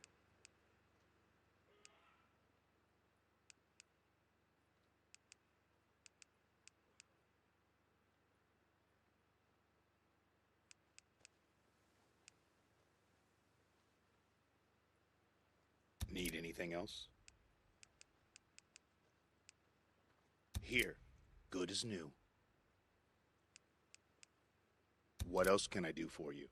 Need anything else? Here, good as new. What else can I do for you?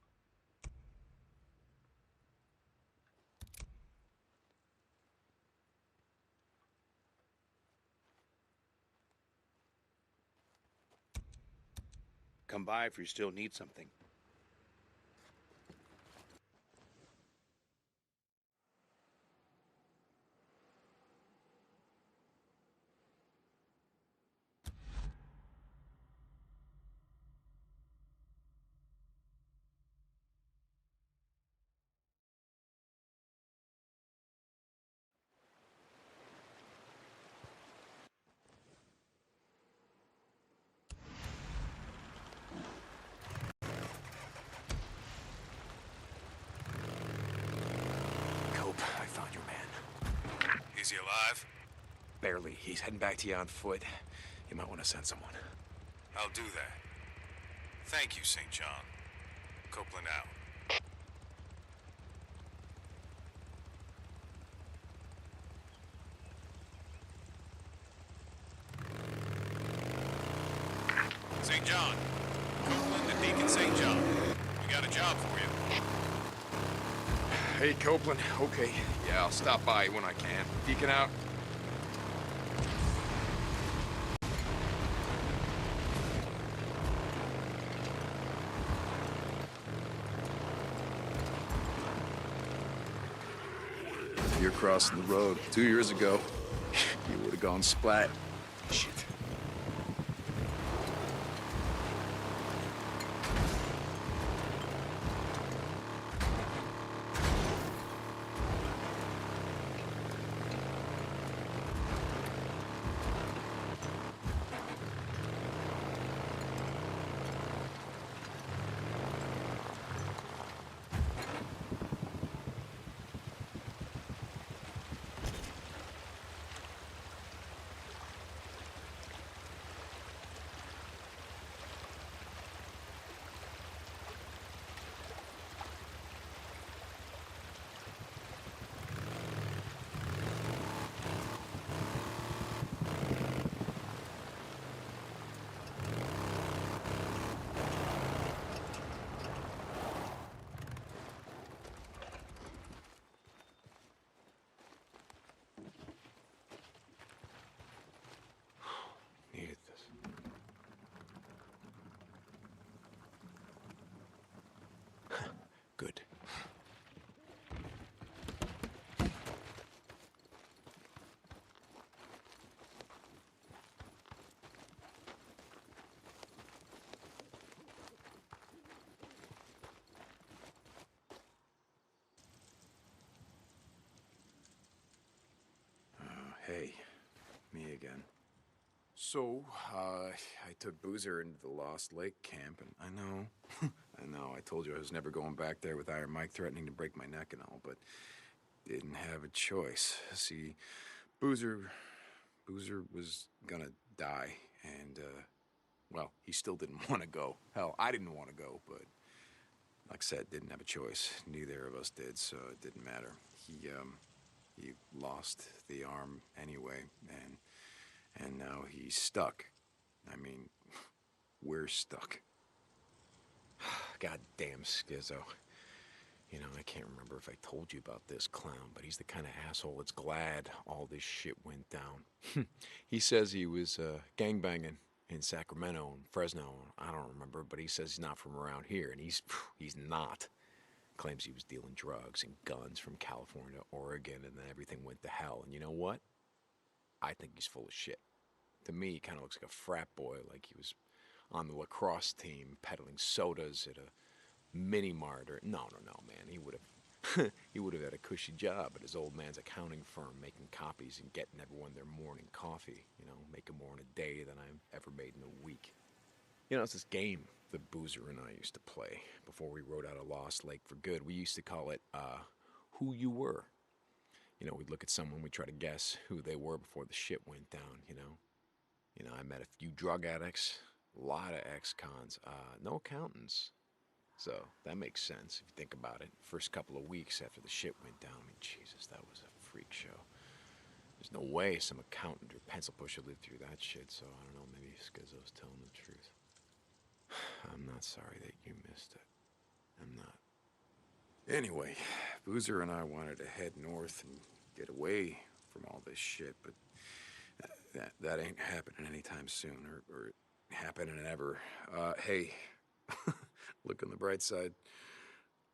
Come by if you still need something. Cope, I found your man. Is he alive? Barely. He's heading back to you on foot. You might want to send someone. I'll do that. Thank you, St. John. Copeland out. St. John. Copeland to Deacon St. John. We got a job for you. Hey, Copeland. Okay. Yeah, I'll stop by when I can. Deacon out. You're crossing the road. 2 years ago, you would have gone splat. Shit. So, I took Boozer into the Lost Lake camp, and I know, I know, I told you I was never going back there with Iron Mike threatening to break my neck and all, but didn't have a choice. See, Boozer was gonna die, and, well, he still didn't want to go. Hell, I didn't want to go, but like I said, didn't have a choice. Neither of us did, so it didn't matter. He lost the arm anyway, and now he's stuck. I mean, we're stuck. Goddamn Schizo. You know, I can't remember if I told you about this clown, but he's the kind of asshole that's glad all this shit went down. He says he was gangbanging in Sacramento and Fresno. I don't remember, but he says he's not from around here, and he's not. Claims he was dealing drugs and guns from California to Oregon, and then everything went to hell. And you know what? I think he's full of shit. To me, he kind of looks like a frat boy, like he was on the lacrosse team peddling sodas at a mini-mart. Or no, man. He would have he would have had a cushy job at his old man's accounting firm, making copies and getting everyone their morning coffee. You know, making more in a day than I ever made in a week. You know, it's this game that Boozer and I used to play before we rode out of Lost Lake for good. We used to call it, Who You Were. You know, we'd look at someone, we'd try to guess who they were before the shit went down, you know. You know, I met a few drug addicts, a lot of ex-cons, no accountants. So, that makes sense if you think about it. First couple of weeks after the shit went down, I mean, Jesus, that was a freak show. There's no way some accountant or pencil pusher lived through that shit, so I don't know, maybe Schizo's telling the truth. I'm not sorry that you missed it. I'm not. Anyway, Boozer and I wanted to head north and get away from all this shit, but that ain't happening anytime soon, or happening ever. Hey, look on the bright side.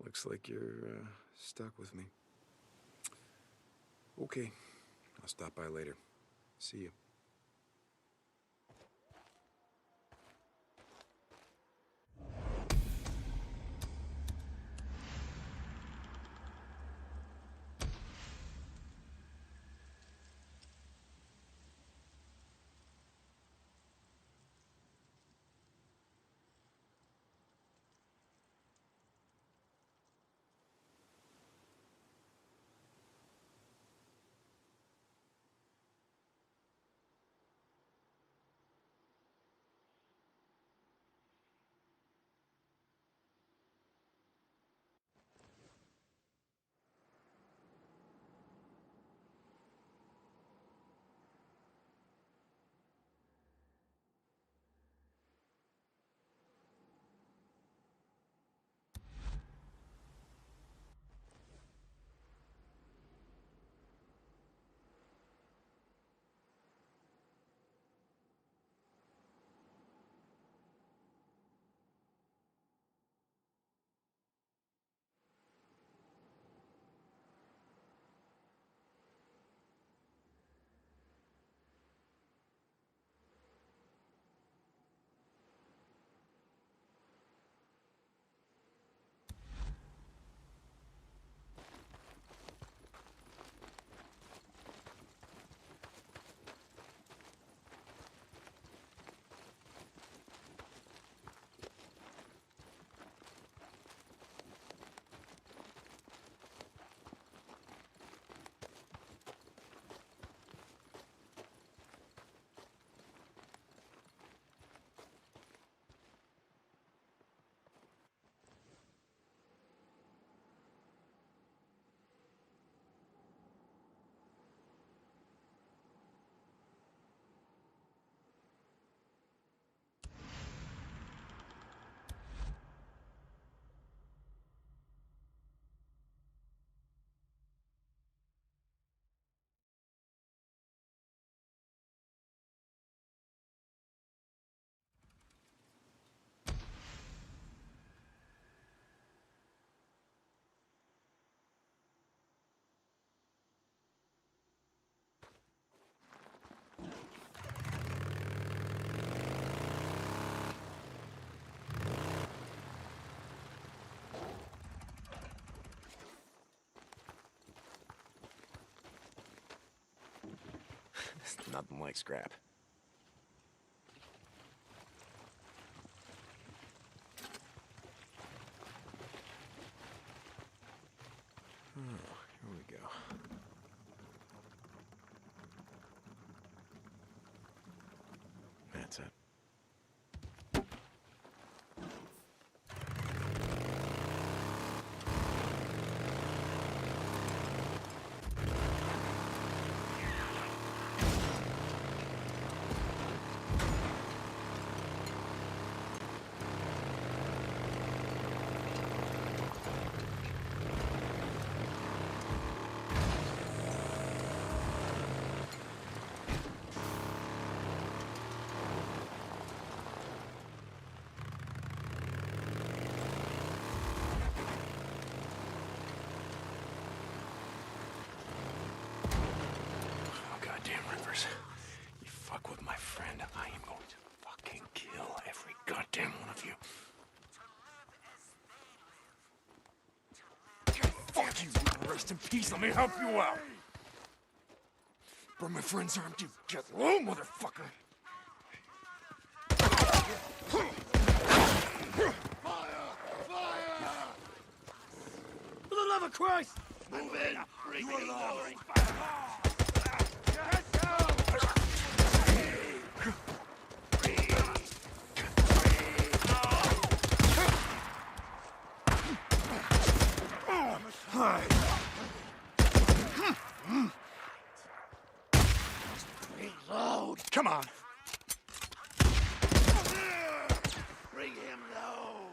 Looks like you're stuck with me. Okay, I'll stop by later. See you. Nothing like scrap. That's it. Goddamn Rivers. You fuck with my friend, I am going to fucking kill every goddamn one of you. Fuck you, rest in peace, let me help you out. Bro, my friends are empty. Get low, motherfucker. For the love of Christ! Move in! Bring me along! Reload! Come on. Bring him low!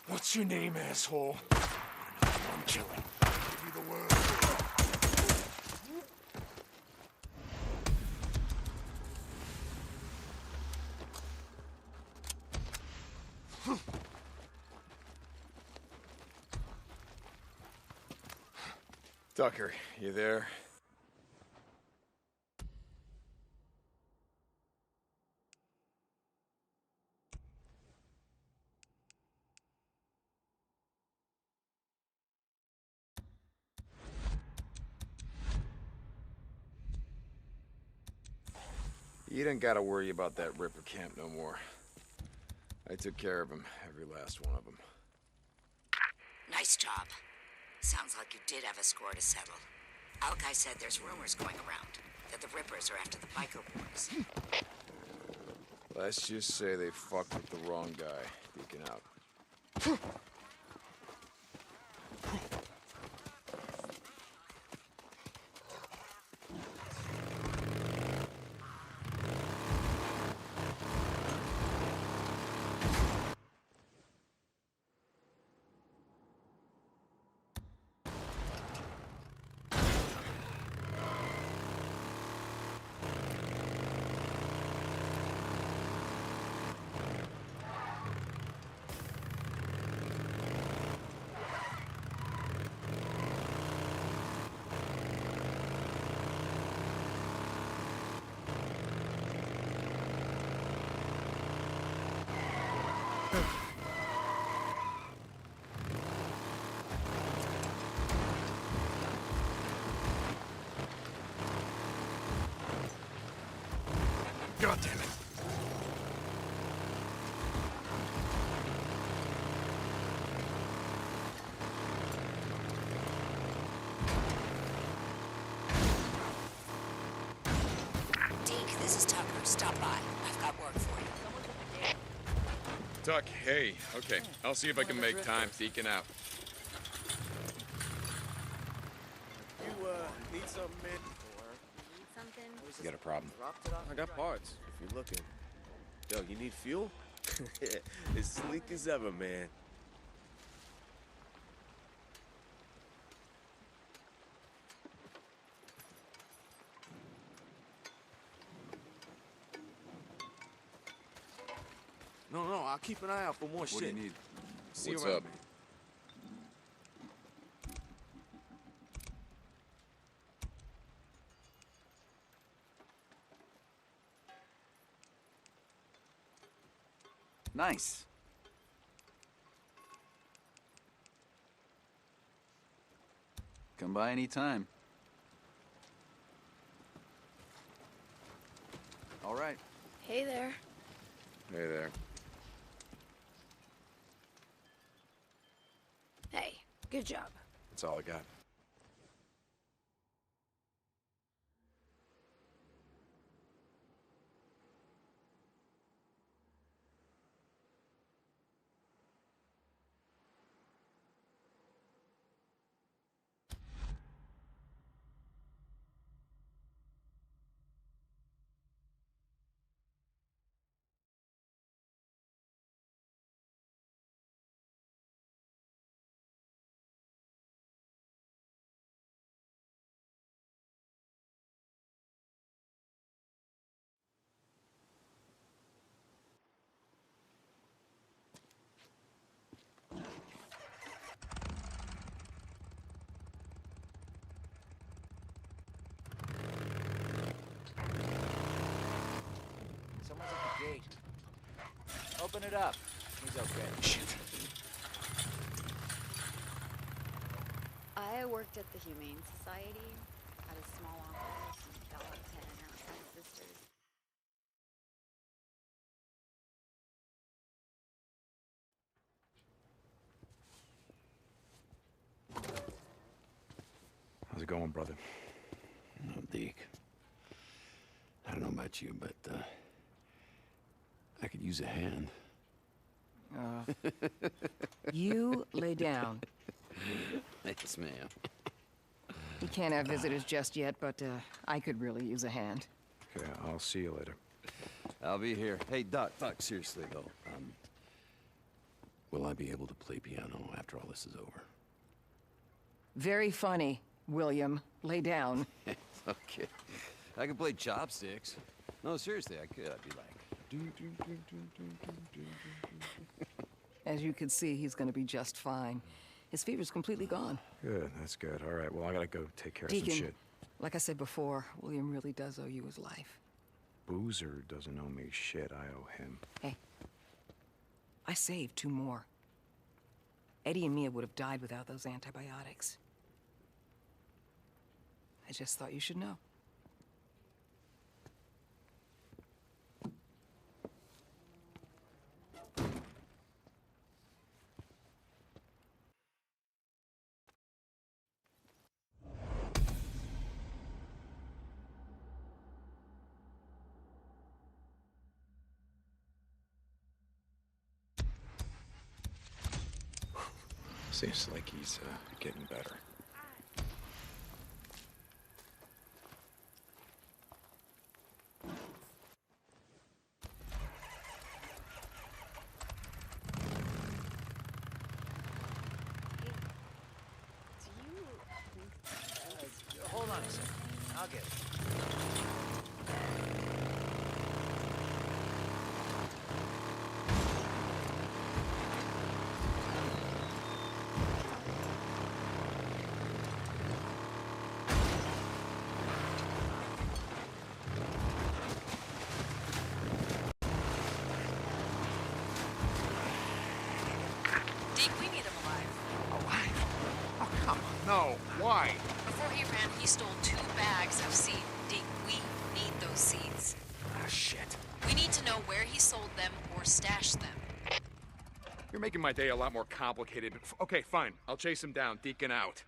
What's your name, asshole? I'm killing. Give you the word. Tucker, you there? You don't gotta worry about that Ripper camp no more. I took care of him, every last one of them. Nice job. Sounds like you did have a score to settle. Alki said there's rumors going around that the Rippers are after the Biker boys. Let's just say they fucked with the wrong guy. Deacon out. God damn it. Deke, this is Tucker. Stop by. I've got work for you. Tuck, hey. Okay, I'll see if I can make time. Deacon out. You, need something, man? Need something? You got a problem? I got parts, if you're looking. Yo, you need fuel? As sleek as ever, man. No, I'll keep an eye out for more shit. What do you need? See What's you around, up? man. Nice. Come by any time. All right. Hey there. Hey there. Hey, good job. That's all I got. Someone's at the gate. Open it up. He's okay. Shit. I worked at the Humane Society, had a small office, and got like 10 outside sisters. How's it going, brother? No, Deke. I don't know about you, but, I could use a hand. You lay down. Thanks, ma'am. We can't have visitors just yet, but I could really use a hand. Okay, I'll see you later. I'll be here. Hey, Doc, seriously, though. Will I be able to play piano after all this is over? Very funny, William. Lay down. Okay. I could play chopsticks. No, seriously, I could. I'd be like... As you can see, he's gonna be just fine. His fever's completely gone. Good, that's good. All right, well, I gotta go take care of Deacon, some shit. like I said before, William really does owe you his life. Boozer doesn't owe me shit. I owe him. Hey, I saved 2 more. Eddie and Mia would have died without those antibiotics. I just thought you should know. Seems like he's getting better. Hold on a second. I'll get it. Deke, we need him alive. Alive? Oh, come on. No. Why? Before he ran, he stole 2 bags of seed. Deke, we need those seeds. Ah, shit. We need to know where he sold them or stashed them. You're making my day a lot more complicated. Okay, fine. I'll chase him down. Deacon out.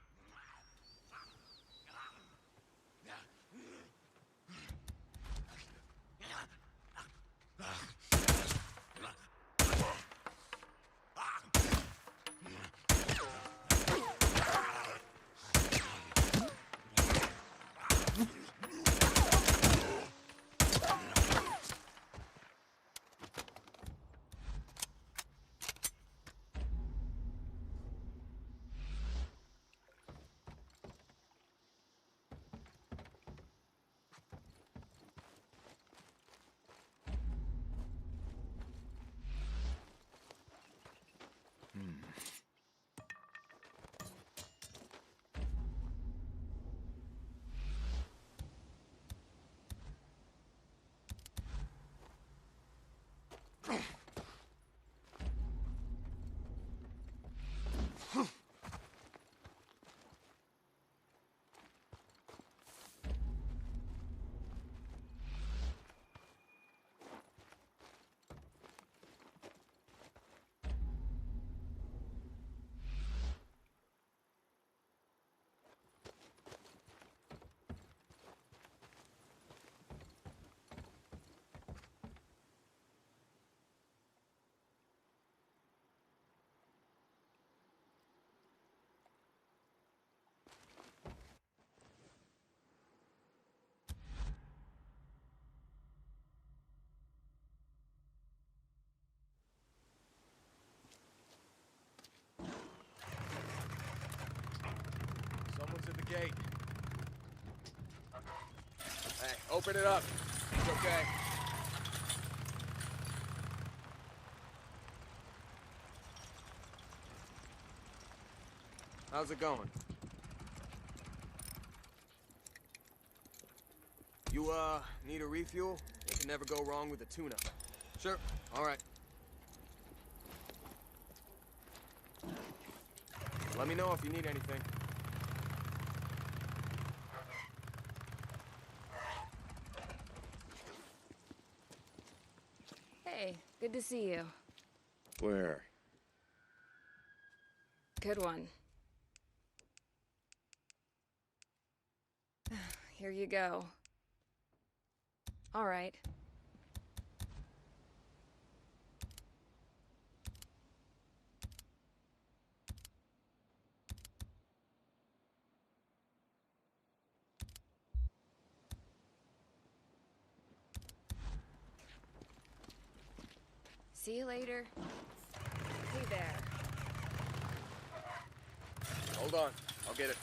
Open it up. It's okay. How's it going? You, need a refuel? You can never go wrong with a tuna. Sure. All right. Let me know if you need anything. Hey, good to see you. Where? Good one. Here you go. All right. See you later. Hey there. Hold on. I'll get it.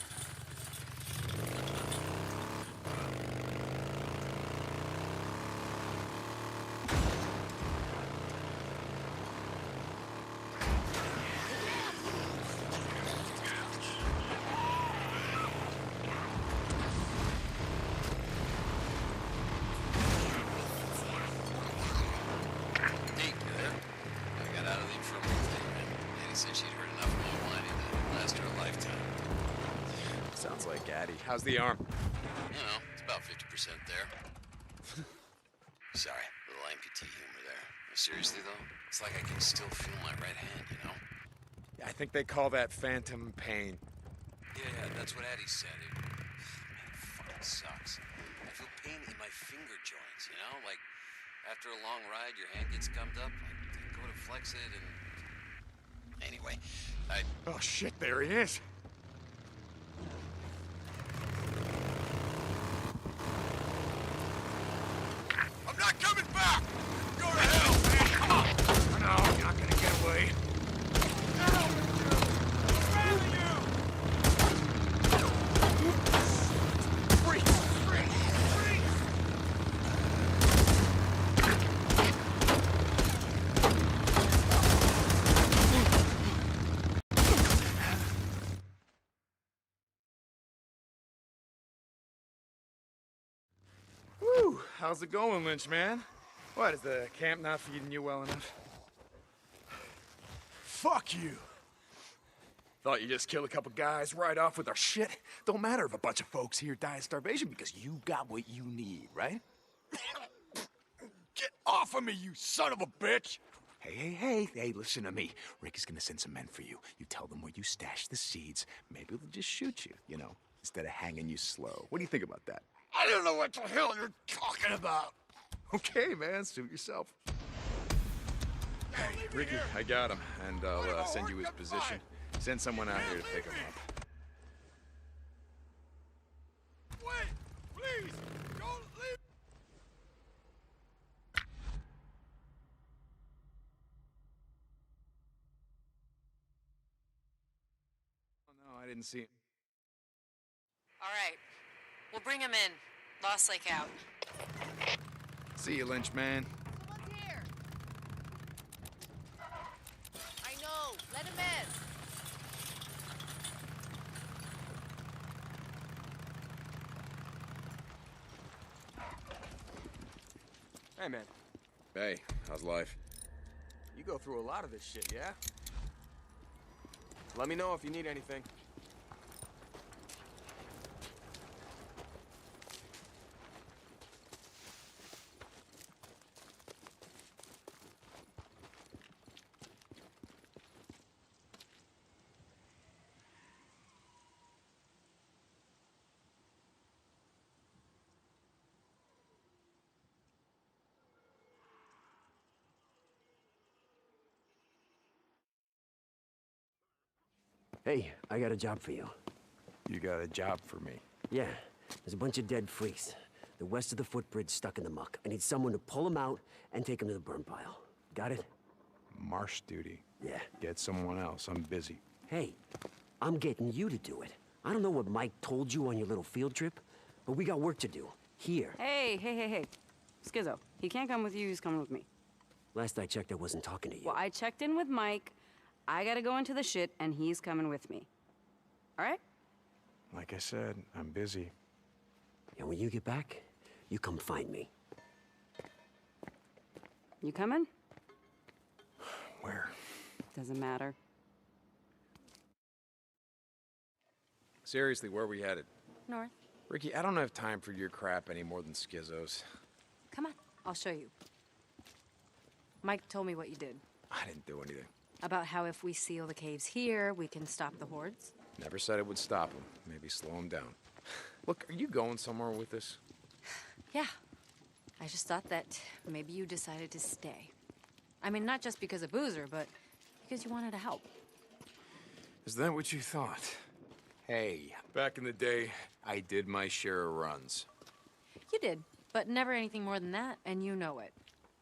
How's the arm? You know, it's about 50% there. Sorry, a little amputee humor there. Seriously, though, it's like I can still feel my right hand, you know? I think they call that phantom pain. Yeah, that's what Eddie said. Man, it fucking sucks. I feel pain in my finger joints, you know? Like, after a long ride, your hand gets gummed up. I go to flex it and... Anyway, Oh, shit, there he is. I'm not coming back! Go to hell, man! Come on! No, you're not gonna get away. Whew, how's it going, Lynch, man? What, is the camp not feeding you well enough? Fuck you! Thought you just killed a couple guys right off with our shit? Don't matter if a bunch of folks here die of starvation because you got what you need, right? Get off of me, you son of a bitch! Hey, listen to me. Rick is gonna send some men for you. You tell them where you stashed the seeds. Maybe they'll just shoot you, you know, instead of hanging you slow. What do you think about that? I don't know what the hell you're talking about! Okay, man, suit yourself. Hey, Ricky, I got him, and I'll send you his position. Send someone out here to pick him up. Wait! Please! Don't leave! Oh, no, I didn't see him. All right. We'll bring him in. Lost Lake out. See you, Lynch, man. Someone's here. I know. Let him in. Hey, man. Hey, how's life? You go through a lot of this shit, yeah? Let me know if you need anything. Hey, I got a job for you. You got a job for me? Yeah, there's a bunch of dead freaks. They're west of the footbridge, stuck in the muck. I need someone to pull them out and take them to the burn pile. Got it? Marsh duty. Yeah. Get someone else. I'm busy. Hey, I'm getting you to do it. I don't know what Mike told you on your little field trip, but we got work to do. Here. Hey. Schizo, he can't come with you, he's coming with me. Last I checked, I wasn't talking to you. Well, I checked in with Mike. I gotta go into the shit, and he's coming with me. All right? Like I said, I'm busy. And when you get back, you come find me. You coming? Where? Doesn't matter. Seriously, where are we headed? North. Ricky, I don't have time for your crap any more than Schizo's. Come on, I'll show you. Mike told me what you did. I didn't do anything. About how if we seal the caves here, we can stop the hordes. Never said it would stop him. Maybe slow him down. Look, are you going somewhere with this? Yeah. I just thought that maybe you decided to stay. I mean, not just because of Boozer, but because you wanted to help. Is that what you thought? Hey, back in the day, I did my share of runs. You did, but never anything more than that, and you know it.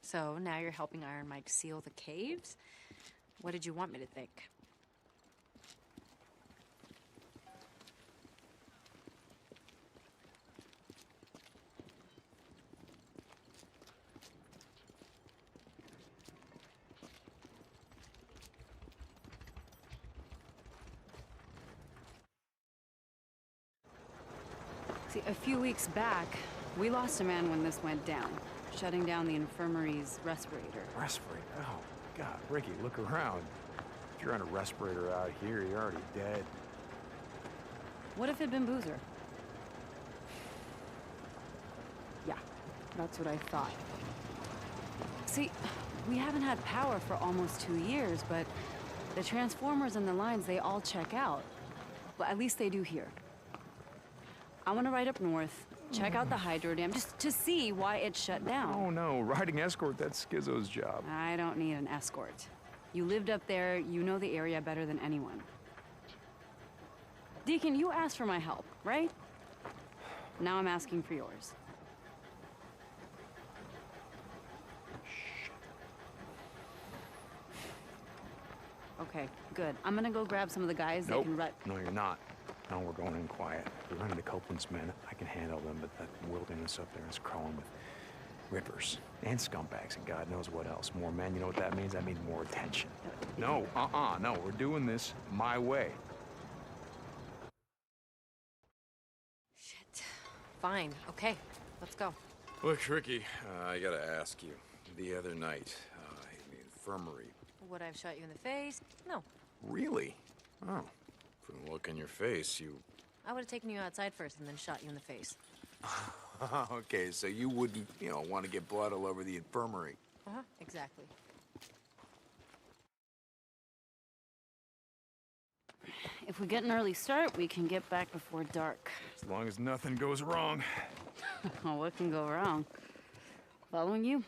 So now you're helping Iron Mike seal the caves? What did you want me to think? See, a few weeks back, we lost a man when this went down, shutting down the infirmary's respirator. Respirator? Oh, God. Ricky, look around. If you're on a respirator out here, you're already dead. What if it'd been Boozer? Yeah, that's what I thought. See, we haven't had power for almost 2 years, but the transformers and the lines, they all check out. Well, at least they do here. I want to ride up north, check out the hydro dam, just to see why it's shut down. Oh, no. Riding escort, that's Schizo's job. I don't need an escort. You lived up there, you know the area better than anyone. Deacon, you asked for my help, right? Now I'm asking for yours. Okay, good. I'm gonna go grab some of the guys that can run. No, you're not. No, we're going in quiet. We're running to Copeland's men. I can handle them, but that wilderness up there is crawling with rippers and scumbags and God knows what else. More men, you know what that means? That means more attention. No, no, we're doing this my way. Shit. Fine, okay, let's go. Look, Ricky, I gotta ask you. The other night, in the infirmary. Would I have shot you in the face? No. Really? Oh. From the look in your face, you... I would have taken you outside first and then shot you in the face. Okay, so you wouldn't, want to get blood all over the infirmary. Uh-huh, exactly. If we get an early start, we can get back before dark. As long as nothing goes wrong. What can go wrong? Following you?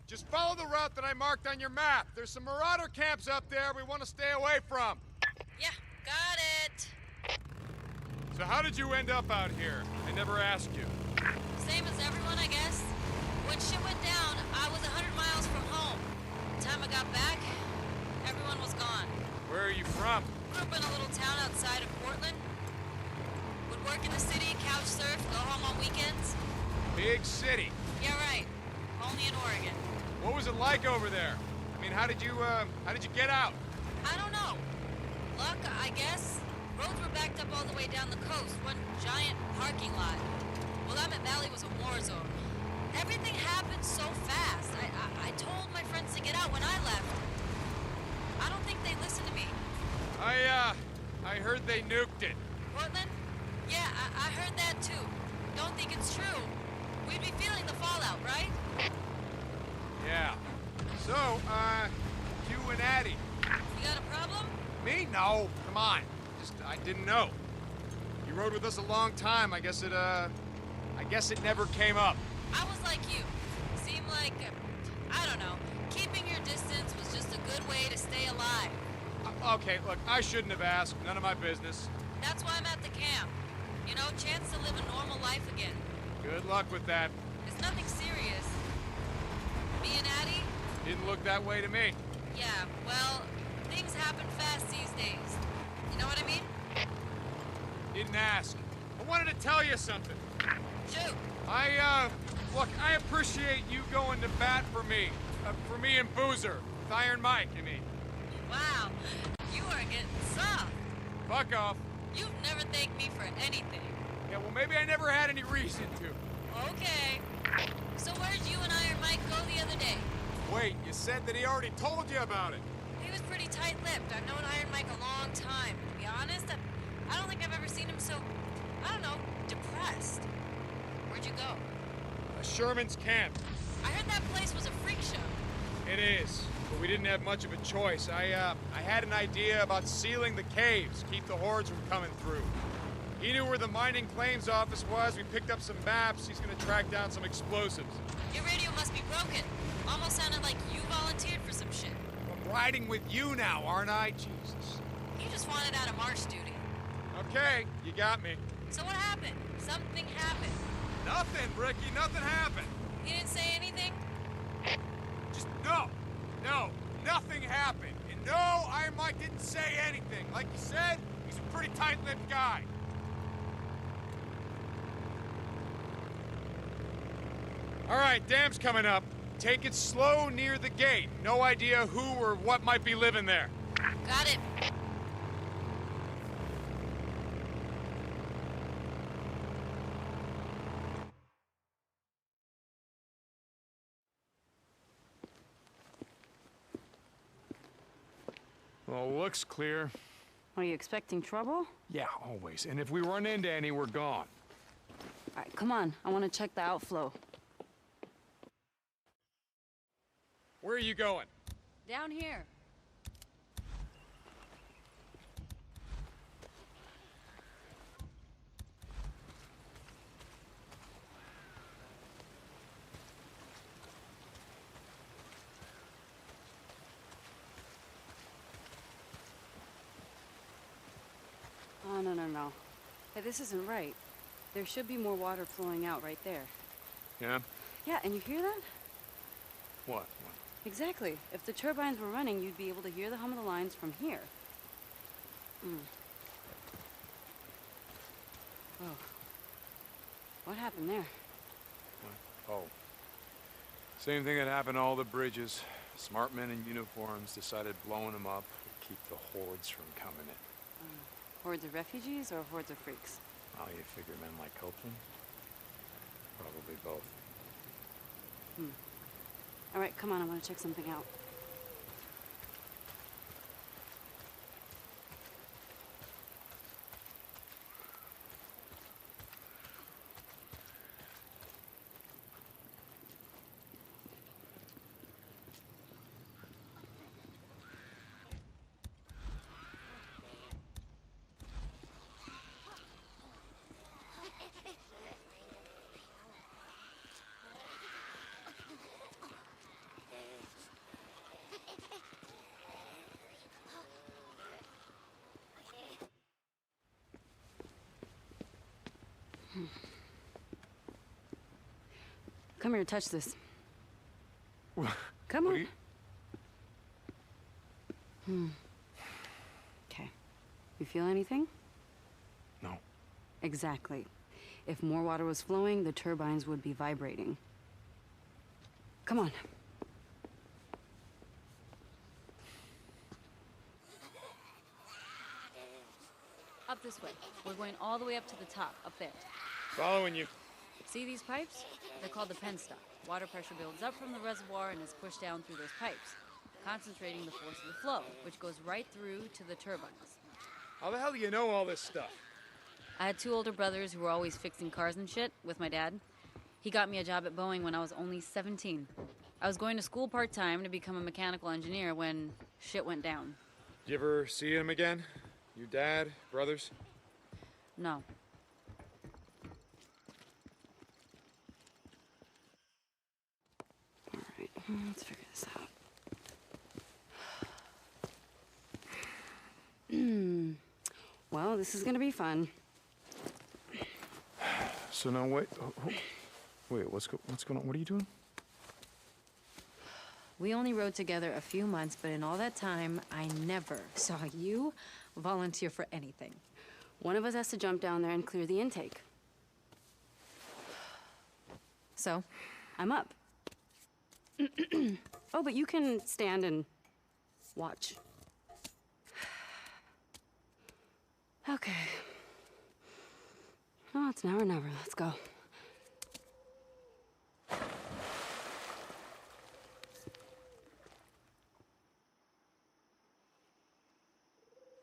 Just follow the route that I marked on your map. There's some marauder camps up there we want to stay away from. Yeah, got it. So how did you end up out here? I never asked you. Same as everyone, I guess. When shit went down, I was 100 miles from home. By the time I got back, everyone was gone. Where are you from? Grew up in a little town outside of Portland. Would work in the city, couch surf, go home on weekends. Big city. Yeah, right. Only in Oregon. What was it like over there? I mean, how did you get out? I don't know. Luck, I guess. Roads were backed up all the way down the coast, one giant parking lot. Willamette Valley was a war zone. Everything happened so fast. I told my friends to get out when I left. I don't think they listened to me. I heard they nuked it. Portland? Yeah, I heard that too. Don't think it's true. We'd be feeling the fallout, right? Yeah. So, you and Addie. You got a problem? Me? No. Come on. I didn't know. You rode with us a long time. I guess it never came up. I was like you. Seemed like, I don't know, keeping your distance was just a good way to stay alive. Okay, look, I shouldn't have asked. None of my business. That's why I'm at the camp. You know, chance to live a normal life again. Good luck with that. It's nothing serious. Me and Addie? Didn't look that way to me. Yeah, well, things happen fast these days. You know what I mean? Didn't ask. I wanted to tell you something. Shoot. Look, I appreciate you going to bat for me and Boozer. With Iron Mike, I mean. Wow, you are getting soft. Fuck off. You've never thanked me for anything. Yeah, well, maybe I never had any reason to. Okay. So where'd you and Iron Mike go the other day? Wait, you said that he already told you about it. He was pretty tight-lipped. I've known Iron Mike a long time. To be honest, I don't think I've ever seen him so, I don't know, depressed. Where'd you go? Sherman's camp. I heard that place was a freak show. It is, but we didn't have much of a choice. I had an idea about sealing the caves, keep the hordes from coming through. He knew where the mining claims office was. We picked up some maps. He's gonna track down some explosives. Your radio must be broken. Almost sounded like you volunteered for some shit. I'm riding with you now, aren't I? Jesus. You just wanted out of marsh duty. Okay, you got me. So what happened? Something happened. Nothing, Ricky. Nothing happened. You didn't say anything? Just no, nothing happened. And no, Iron Mike didn't say anything. Like you said, he's a pretty tight-lipped guy. All right, dam's coming up. Take it slow near the gate. No idea who or what might be living there. Got it. Well, looks clear. Are you expecting trouble? Yeah, always. And if we run into any, we're gone. All right, come on. I want to check the outflow. Where are you going? Down here. Oh, no. Hey, this isn't right. There should be more water flowing out right there. Yeah? Yeah, and you hear that? What? Exactly. If the turbines were running, you'd be able to hear the hum of the lines from here. Oh. What happened there? Oh. Same thing that happened to all the bridges. Smart men in uniforms decided blowing them up would keep the hordes from coming in. Hordes of refugees or hordes of freaks? Oh, you figure men like Copeland? Probably both. All right, come on, I want to check something out. Come here, touch this. Come on. Okay. You feel anything? No. Exactly. If more water was flowing, the turbines would be vibrating. Come on. Up this way. We're going all the way up to the top, up there. Following you. See these pipes? They're called the penstock. Water pressure builds up from the reservoir and is pushed down through those pipes, concentrating the force of the flow, which goes right through to the turbines. How the hell do you know all this stuff? I had two older brothers who were always fixing cars and shit with my dad. He got me a job at Boeing when I was only 17. I was going to school part-time to become a mechanical engineer when shit went down. Did you ever see him again? Your dad, brothers? No. All right, let's figure this out. Well, this is gonna be fun. So now wait, wait, what's going on? What are you doing? We only rode together a few months, but in all that time, I never saw you, volunteer for anything. One of us has to jump down there and clear the intake. So, I'm up. Oh, but you can stand and watch. Okay. Oh, it's now or never. Let's go.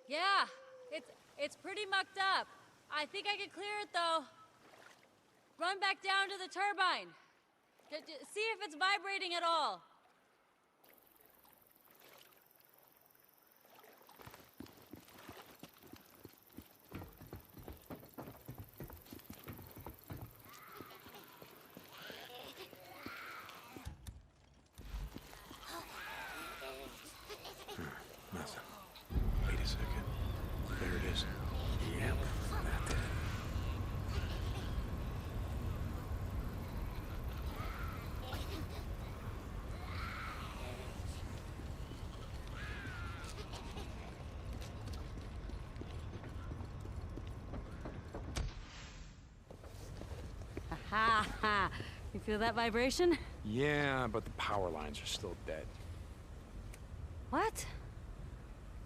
Yeah, it's pretty mucked up. I think I can clear it though. Run back down to the turbine. See if it's vibrating at all. Nothing. Wait a second. There it is. Yep, that did it. Ha ha! You feel that vibration? Yeah, but the power lines are still dead. What?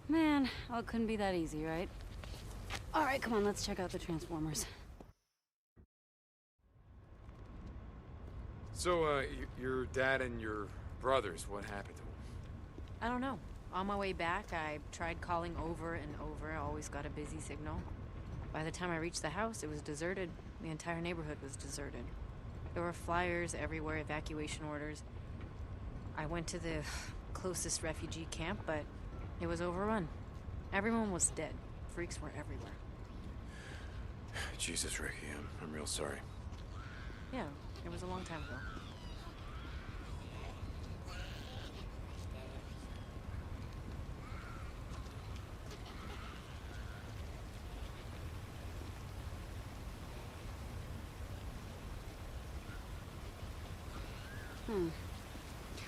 Man, oh, it couldn't be that easy, right? All right, come on, let's check out the transformers. So, your dad and your brothers, what happened to them? I don't know. On my way back, I tried calling over and over. I always got a busy signal. By the time I reached the house, it was deserted. The entire neighborhood was deserted. There were flyers everywhere, evacuation orders. I went to the closest refugee camp, but it was overrun. Everyone was dead. Freaks were everywhere. Jesus, Ricky, I'm real sorry. Yeah, it was a long time ago.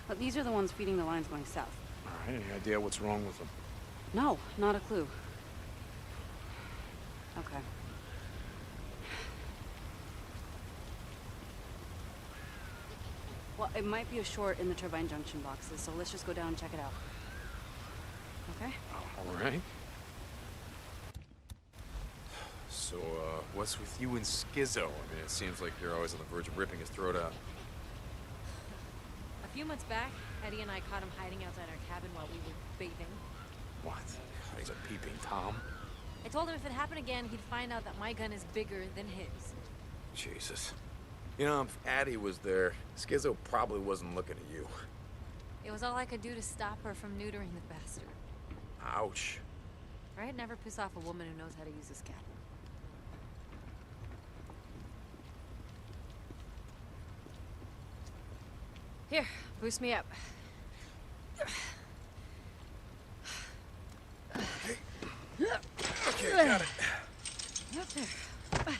But these are the ones feeding the lines going south. All right, any idea what's wrong with them? No, not a clue. Okay. Well, it might be a short in the turbine junction boxes, so let's just go down and check it out. Okay? All right. So, what's with you and Schizo? I mean, it seems like you're always on the verge of ripping his throat out. A few months back, Eddie and I caught him hiding outside our cabin while we were bathing. What? He's a peeping Tom? I told him if it happened again, he'd find out that my gun is bigger than his. Jesus. You know, if Addie was there, Schizo probably wasn't looking at you. It was all I could do to stop her from neutering the bastard. Ouch. Right? Never piss off a woman who knows how to use this cat. Here, boost me up. Okay, got it. Yep, there.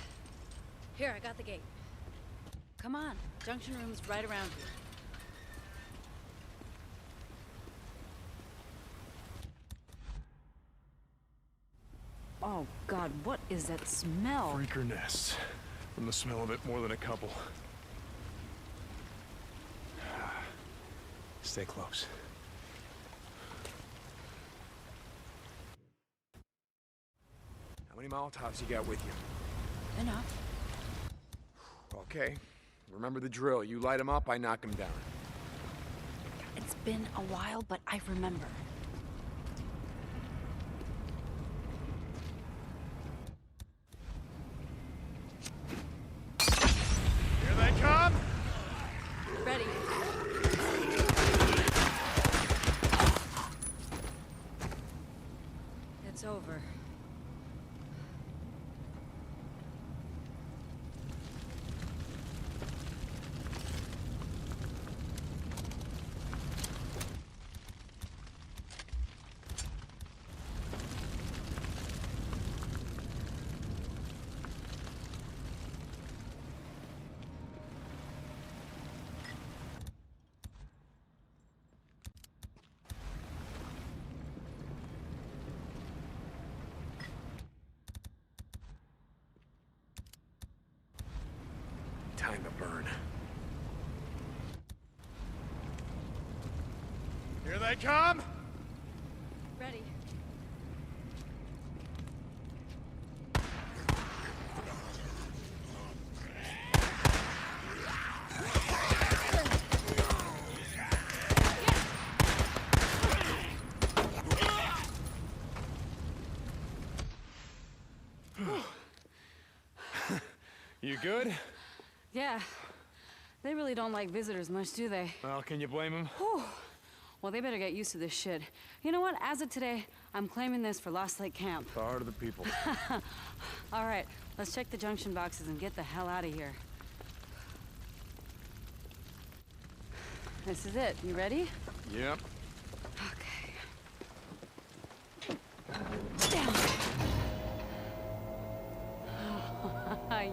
Here, I got the gate. Come on, junction room's right around here. Oh God, what is that smell? Freaker nests. From the smell of it, more than a couple. Stay close. How many Molotovs you got with you? Enough. Okay. Remember the drill. You light them up, I knock them down. It's been a while, but I remember. Here they come! Ready. It's over. Here they come! Ready. You good? Yeah. They really don't like visitors much, do they? Well, can you blame them? Whew. Well, they better get used to this shit. You know what? As of today, I'm claiming this for Lost Lake Camp. Power to the people. All right, let's check the junction boxes and get the hell out of here. This is it. You ready? Yep.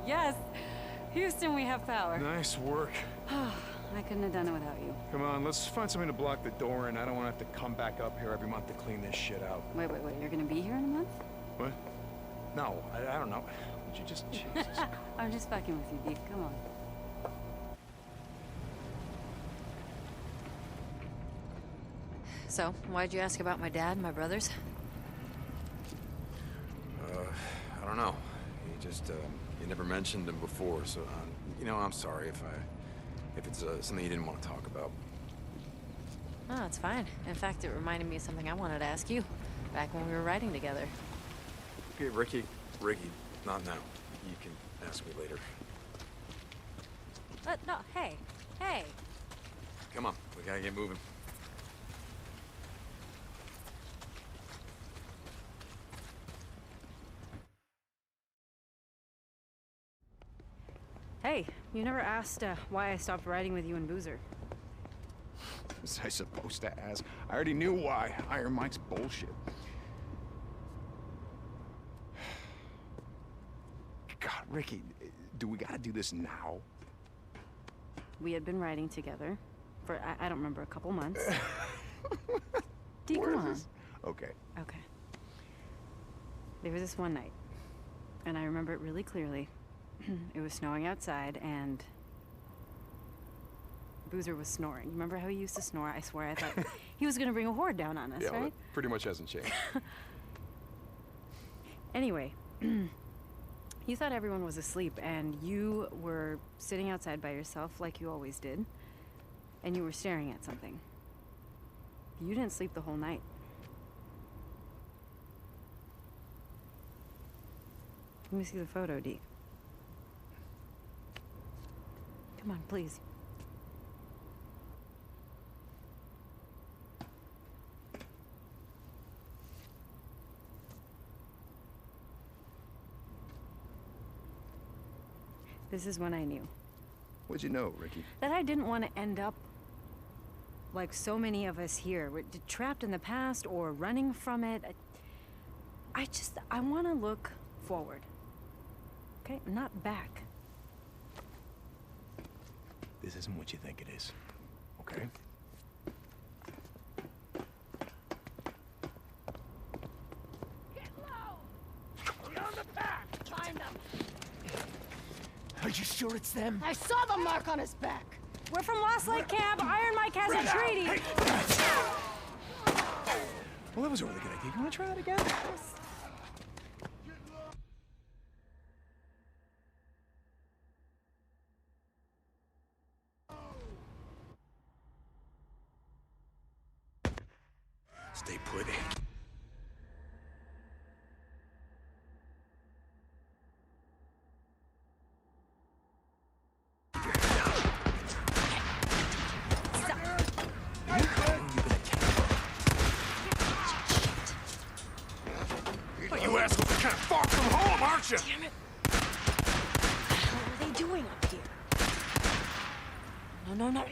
Yes! Houston, we have power. Nice work. I couldn't have done it without you. Come on, let's find something to block the door in. I don't want to have to come back up here every month to clean this shit out. Wait. You're gonna be here in a month? What? No, I don't know. Would you just... Jesus Christ. I'm just fucking with you, Deke. Come on. So, why'd you ask about my dad and my brothers? I don't know. You just, you never mentioned them before, so, you know, I'm sorry if it's something you didn't want to talk about. Oh, it's fine. In fact, it reminded me of something I wanted to ask you back when we were riding together. Okay, Ricky, not now. You can ask me later. No, hey. Come on, we gotta get moving. Hey, you never asked why I stopped riding with you and Boozer. Was I supposed to ask? I already knew why. Iron Mike's bullshit. God, Ricky, do we gotta do this now? We had been riding together for, I don't remember, a couple months. Deke, come on. Okay. Okay. There was this one night, and I remember it really clearly. It was snowing outside, and Boozer was snoring. You remember how he used to snore? I swear I thought he was gonna bring a horde down on us, Yeah, right? well, that pretty much hasn't changed. Anyway, you thought everyone was asleep, and you were sitting outside by yourself like you always did, and you were staring at something. You didn't sleep the whole night. Let me see the photo, Deke. Come on, please. This is when I knew. What'd you know, Ricky? That I didn't want to end up like so many of us here, trapped in the past or running from it. I want to look forward. Okay? Not back. This isn't what you think it is, okay? Get low! We're on the back! Find them! Are you sure it's them? I saw the mark on his back! We're from Lost Lake Camp. Iron Mike has a treaty. Well, that was a really good idea. You want to try that again? Stay put. You assholes are kind of far from home, aren't you? Damn it. What are they doing up here? No.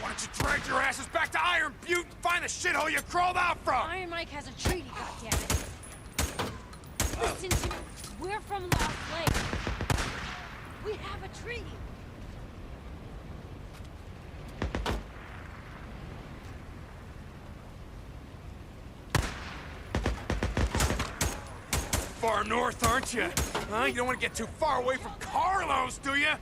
Why don't you drag your asses back to Iron Butte and find the shithole you crawled out from? Iron Mike has a treaty, goddammit. Listen to me. We're from Lost Lake. We have a treaty. Far north, aren't you? Huh? You don't want to get too far away from Carlos, do you?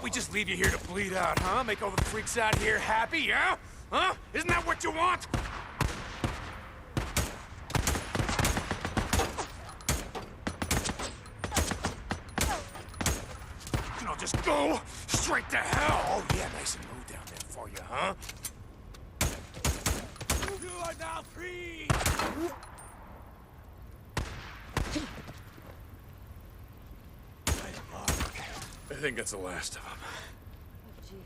We just leave you here to bleed out, huh? Make all the freaks out here happy, yeah? Huh? Isn't that what you want? You know, just go straight to hell. Oh, yeah, nice and low down there for you, huh? You are now free! I think that's the last of them. Oh, Jesus.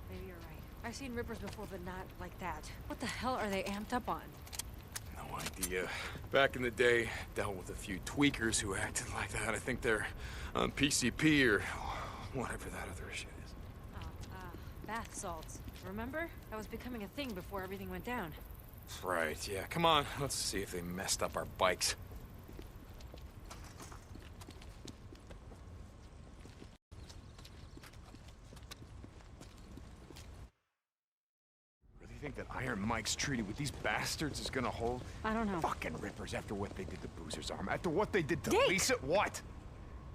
Maybe you're right. I've seen Rippers before, but not like that. What the hell are they amped up on? No idea. Back in the day, dealt with a few tweakers who acted like that. I think they're on PCP or whatever that other shit is. Bath salts. Remember? That was becoming a thing before everything went down. Right, yeah. Come on, let's see if they messed up our bikes. Really think that Iron Mike's treaty with these bastards is gonna hold? I don't know. Fucking Rippers after what they did to Boozer's arm, after what they did to Dick! Lisa, what?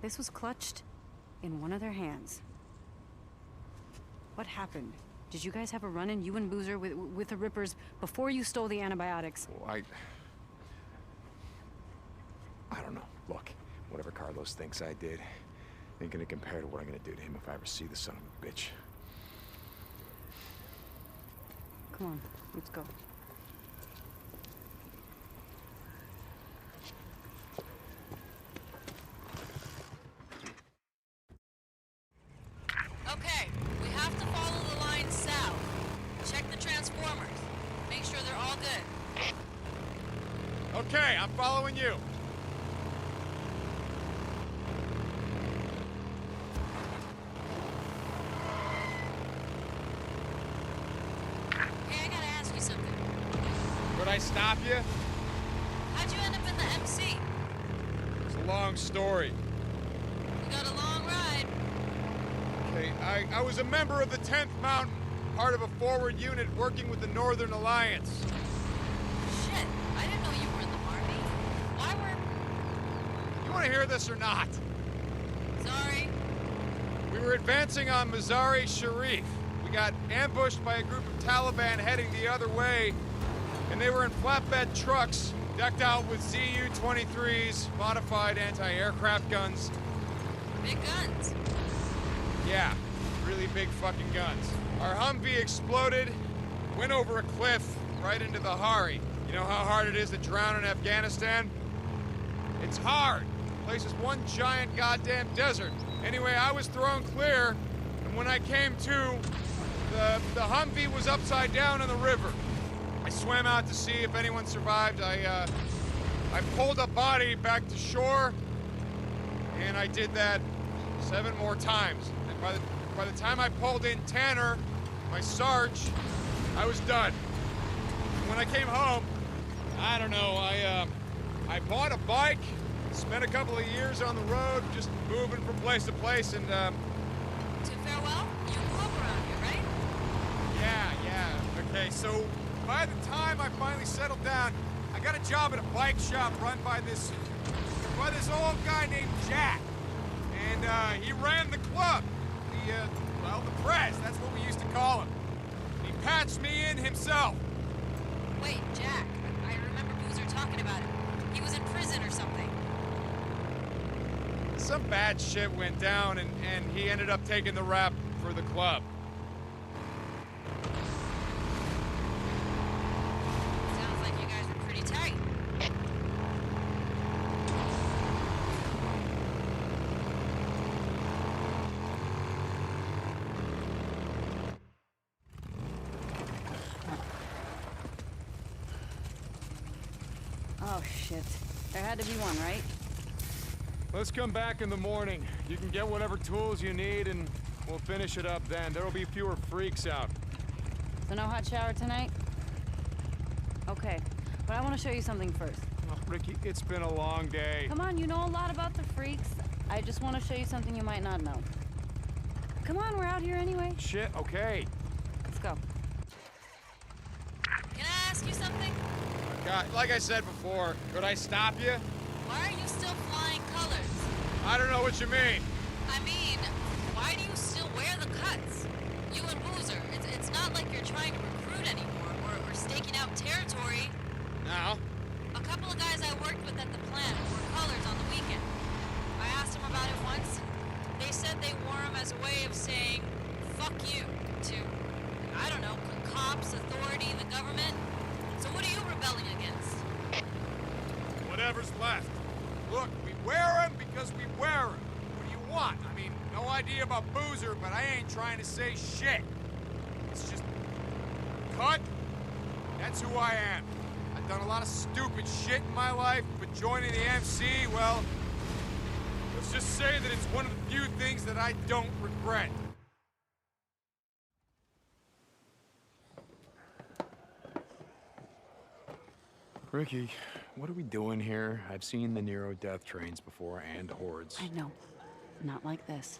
This was clutched in one of their hands. What happened? Did you guys have a run-in, you and Boozer, with the Rippers before you stole the antibiotics? Well, I don't know. Look, whatever Carlos thinks I did, ain't gonna compare to what I'm gonna do to him if I ever see the son of a bitch. Come on, let's go. Okay, we have to follow the line south. Check the transformers. Make sure they're all good. Okay, I'm following you. Hey, I gotta ask you something. Could I stop you? How'd you end up in the MC? It's a long story. We got a long ride. Okay, I was a member of the 10th Mountain, part of a forward unit working with the Northern Alliance. Shit, I didn't know you were in the Army. Why were... You want to hear this or not? Sorry. We were advancing on Mazar-e Sharif. We got ambushed by a group of Taliban heading the other way, and they were in flatbed trucks, decked out with ZU-23s, modified anti-aircraft guns. Big guns. Yeah, really big fucking guns. Our Humvee exploded, went over a cliff right into the Hari. You know how hard it is to drown in Afghanistan? It's hard. The place is one giant goddamn desert. Anyway, I was thrown clear, and when I came to, the Humvee was upside down in the river. I swam out to see if anyone survived. I pulled a body back to shore, and I did that 7 more times. And by the time I pulled in Tanner, my Sarge, I was done. When I came home, I don't know, I bought a bike, spent a couple of years on the road, just moving from place to place, and To farewell? You grew up around here, right? yeah. Okay, so by the time I finally settled down, I got a job at a bike shop run by this old guy named Jack. And he ran the club. The press, that's what we used to call him. He patched me in himself. Wait, Jack. I remember Boozer talking about him. He was in prison or something. Some bad shit went down, and he ended up taking the rap for the club. Sounds like you guys were pretty tight. Oh, shit. There had to be one, right? Let's come back in the morning. You can get whatever tools you need, and we'll finish it up then. There'll be fewer freaks out. So no hot shower tonight? Okay, but I want to show you something first. Oh, Ricky, it's been a long day. Come on, you know a lot about the freaks. I just want to show you something you might not know. Come on, we're out here anyway. Shit, okay. Let's go. Can I ask you something? God, like I said before, could I stop you? Why are you still flying colors? I don't know what you mean. I mean, why do you still wear territory. Now? A couple of guys I worked with at the plant wore colors on the weekend. I asked them about it once. They said they wore them as a way of saying, fuck you, to, I don't know, cops, authority, the government. So what are you rebelling against? Whatever's left. Look, we wear them because we wear them. What do you want? I mean, no idea about Boozer, but I ain't trying to say shit. It's just... cut. That's who I am. I've done a lot of stupid shit in my life, but joining the MC, well... let's just say that it's one of the few things that I don't regret. Ricky, what are we doing here? I've seen the Nero death trains before, and hordes. I know. Not like this.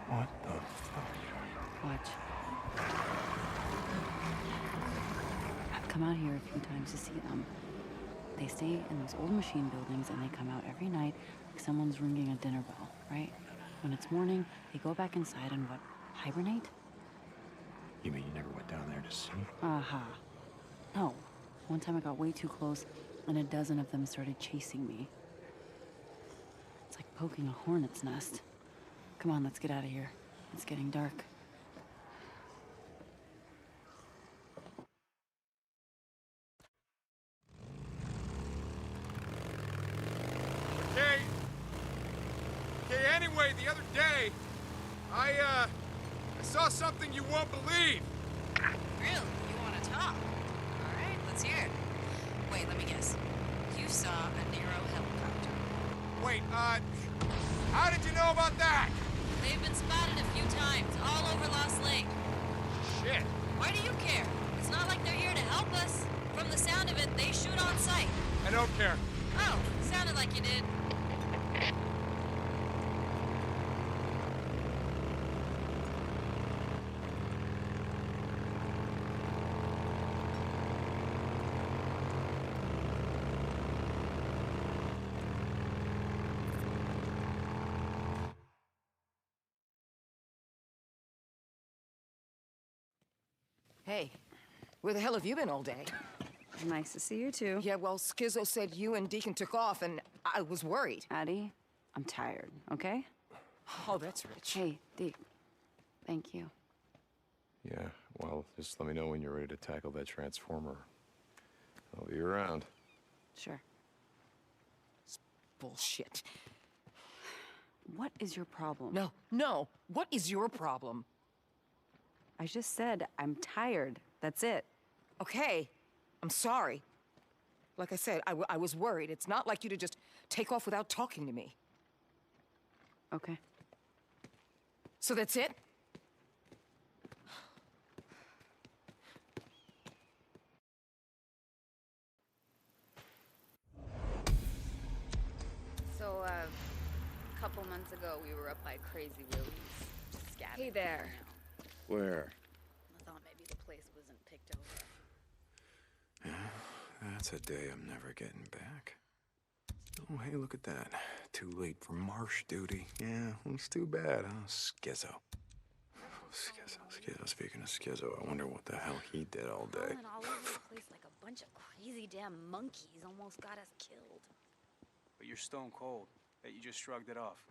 What the fuck? Watch. I've come out here a few times to see them. They stay in those old machine buildings and they come out every night like someone's ringing a dinner bell, right? When it's morning, they go back inside and what, hibernate? You mean you never went down there to see? Aha. No. One time I got way too close and a dozen of them started chasing me. It's like poking a hornet's nest. Come on, let's get out of here. It's getting dark. Okay, anyway, the other day, I saw something you won't believe. Really? You want to talk? All right, let's hear it. Wait, let me guess. You saw a Nero helicopter. Wait, how did you know about that? They've been spotted a few times, all over Lost Lake. Shit. Why do you care? It's not like they're here to help us. From the sound of it, they shoot on sight. I don't care. Oh, sounded like you did. Hey, where the hell have you been all day? Nice to see you too. Yeah, well, Skizzo said you and Deacon took off, and I was worried. Addie, I'm tired, okay? Oh, that's rich. Hey, Deke. Thank you. Yeah, well, just let me know when you're ready to tackle that transformer. I'll be around. Sure. It's bullshit. What is your problem? No. What is your problem? I just said I'm tired. That's it. Okay. I'm sorry. Like I said, I was worried. It's not like you to just take off without talking to me. Okay. So that's it? So, a couple months ago, we were up by Crazy Willie's. Just scattered. Hey there. Where? I thought maybe the place wasn't picked over. Yeah, that's a day I'm never getting back. Oh, hey, look at that. Too late for marsh duty. Yeah, well, it's too bad, huh? Skizzo. Skizzo. Speaking of Skizzo, I wonder what the hell he did all day. Crawling all over the place like a bunch of crazy damn monkeys almost got us killed. But you're stone cold. Bet you just shrugged it off.